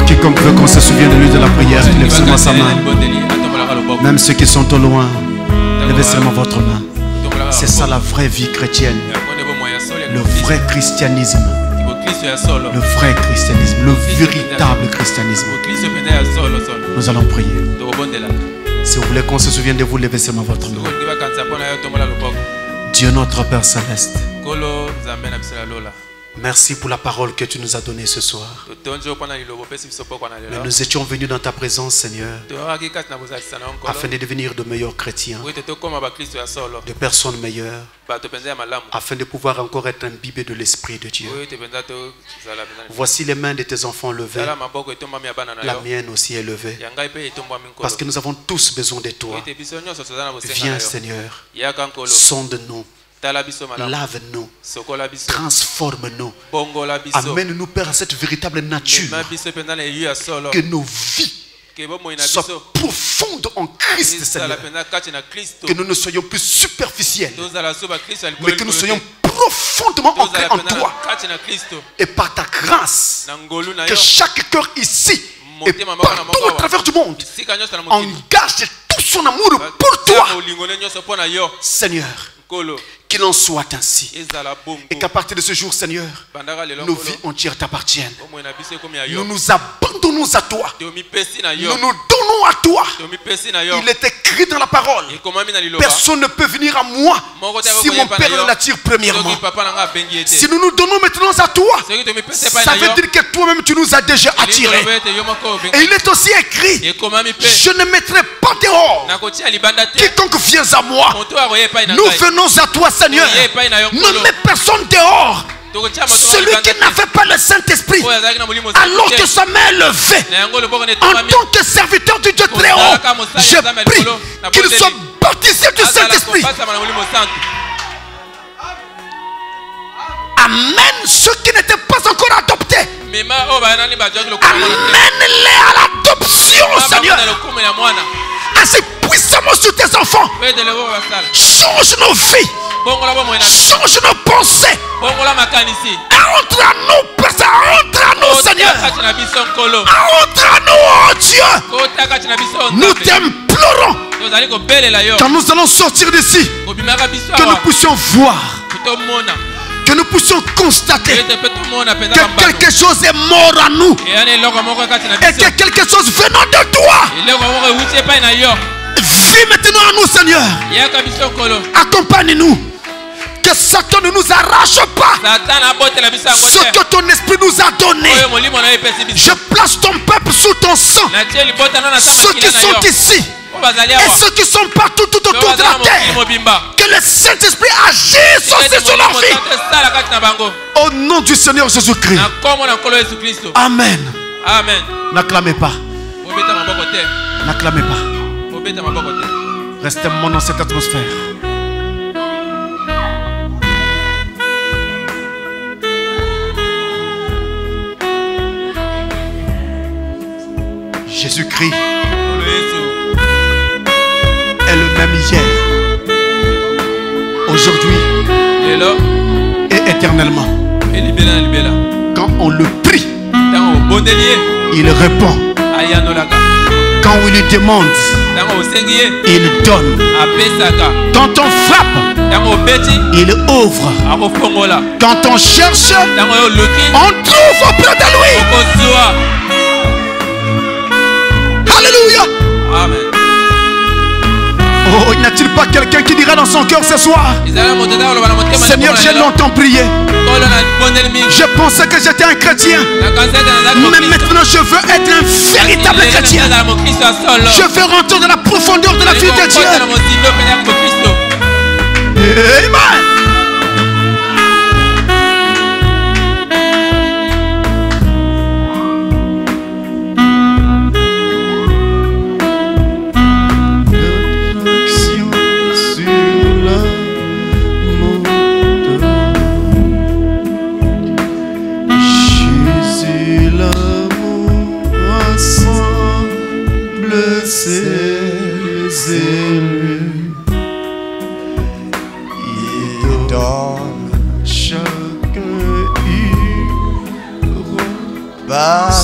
Quiconque veut qu'on se souvienne de lui de la prière, lève seulement sa main. Même ceux qui sont au loin, levez seulement votre main. C'est ça la vraie vie chrétienne. Le vrai christianisme. Le vrai christianisme. Le véritable christianisme. Nous allons prier. Si vous voulez qu'on se souvienne de vous, levez seulement votre main. Dieu notre Père Céleste, Merci pour la parole que tu nous as donnée ce soir. Mais nous étions venus dans ta présence, Seigneur, afin de devenir de meilleurs chrétiens, de personnes meilleures, afin de pouvoir encore être imbibés de l'Esprit de Dieu. Voici les mains de tes enfants levées. La mienne aussi est levée. Parce que nous avons tous besoin de toi. Viens, Seigneur, sonde-nous. Lave-nous, transforme-nous, amène-nous, Père, à cette véritable nature, que nos vies soient profondes en Christ, Seigneur, que nous ne soyons plus superficiels, mais que nous soyons profondément ancrés en toi, et par ta grâce, que chaque cœur ici et partout à travers du monde engage tout son amour pour toi, Seigneur. Qu'il en soit ainsi. Et qu'à partir de ce jour, Seigneur, nos vies entières t'appartiennent. Nous nous abandonnons à toi. Nous nous donnons à toi. Il est écrit dans la parole: personne ne peut venir à moi si mon Père ne l'attire premièrement. Si nous nous donnons maintenant à toi, ça veut dire que toi-même tu nous as déjà attirés. Et il est aussi écrit: je ne mettrai pas dehors quiconque vient à moi. Nous venons à toi, Seigneur. Ne mets personne dehors. Celui qui n'avait pas le Saint-Esprit, alors que sa main est levée, en tant que serviteur du Dieu très haut, je prie qu'il soit baptisé du Saint-Esprit. Amène ceux qui n'étaient pas encore adoptés. Amène-les à l'adoption, Seigneur. Assez puissamment sur tes enfants. Change nos vies. Change nos pensées. Entre à nous, entre à nous, Seigneur. Entre à nous, oh Dieu. Nous t'implorons. Quand nous allons sortir d'ici, que nous puissions voir, que nous puissions constater que quelque chose est mort à nous et que quelque chose venant de toi vit maintenant à nous, Seigneur. Accompagne-nous. Que Satan ne nous arrache pas ce que ton esprit nous a donné. Je place ton peuple sous ton sang. Ceux qui sont ici et ceux qui sont partout tout autour de la terre, que le Saint-Esprit agisse aussi sur leur vie. Au nom du Seigneur Jésus-Christ. Amen. Amen. N'acclamez pas. N'acclamez pas. Restez dans cette atmosphère. Jésus-Christ est le même hier, aujourd'hui et éternellement. Quand on le prie, il répond. Quand on lui demande, il donne. Quand on frappe, il ouvre. Quand on cherche, on trouve auprès de lui. Alléluia. Amen. Oh, n'y a-t-il pas quelqu'un qui dira dans son cœur ce soir: Seigneur, j'ai longtemps prié. Je pensais que j'étais un chrétien, mais maintenant je veux être un véritable chrétien. Je veux rentrer dans la profondeur de la vie de Dieu. Amen.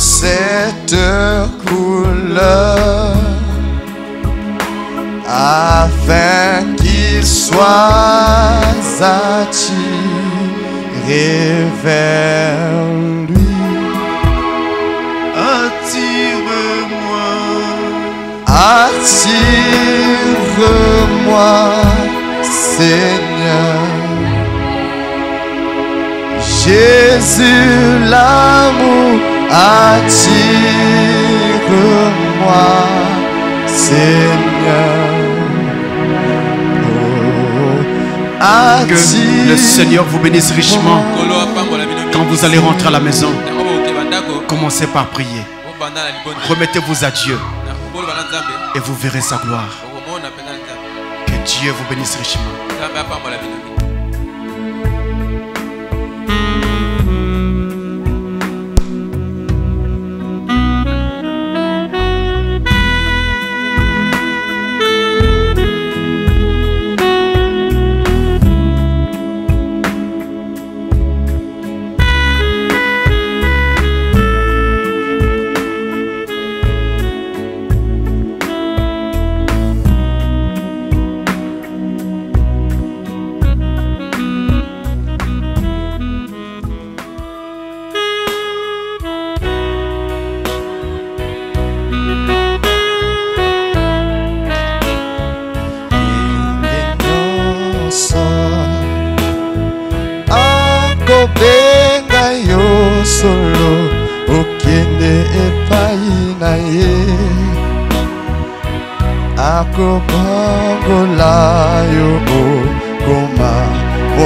Cette couleur, afin qu'il soit attiré vers lui. Attire-moi, attire-moi, Seigneur. Jésus, l'amour attire-moi, Seigneur. Que le Seigneur vous bénisse richement. Quand vous allez rentrer à la maison, commencez par prier. Remettez-vous à Dieu et vous verrez sa gloire. Que Dieu vous bénisse richement.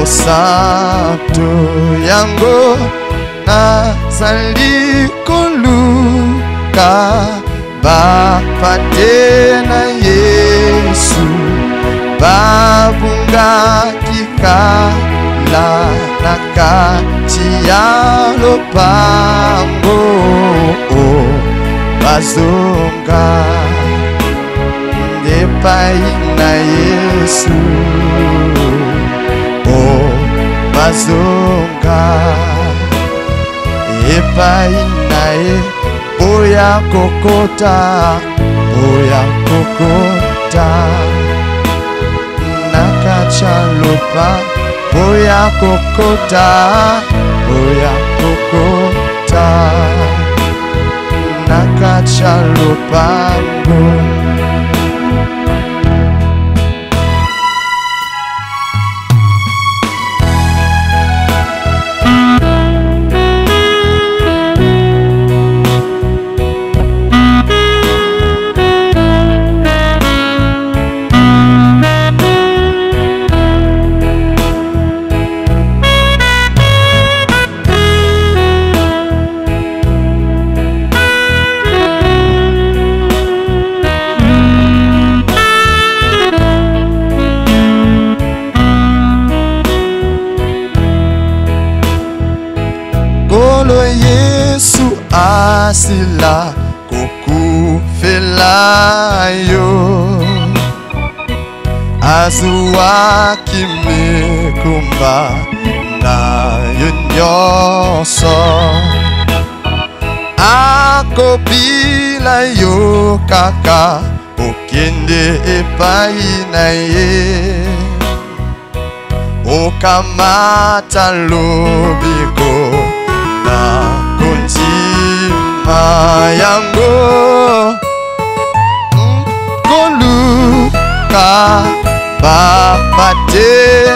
Santo yango nazali koluka bapate na Yesu babungaki kala na kati ya lopango bazonga epai na Yesu bazonga epai naye boya kokota nakacha lopa boya kokota nakacha lopango. Asila kukufela yo azuwa kimekumba na yonyoso akobila yo kaka okende epai na ye okamata lobiko na yango koluka bapate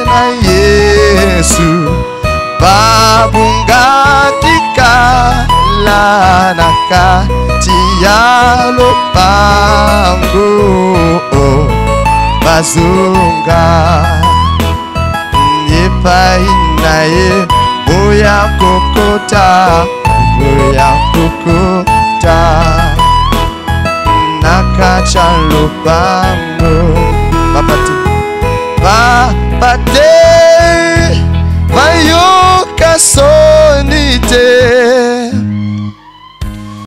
na Yesu babungaki kala na kati ya lopango bazonga epai na ye boya kokota nakacha lopango bapate bayoka so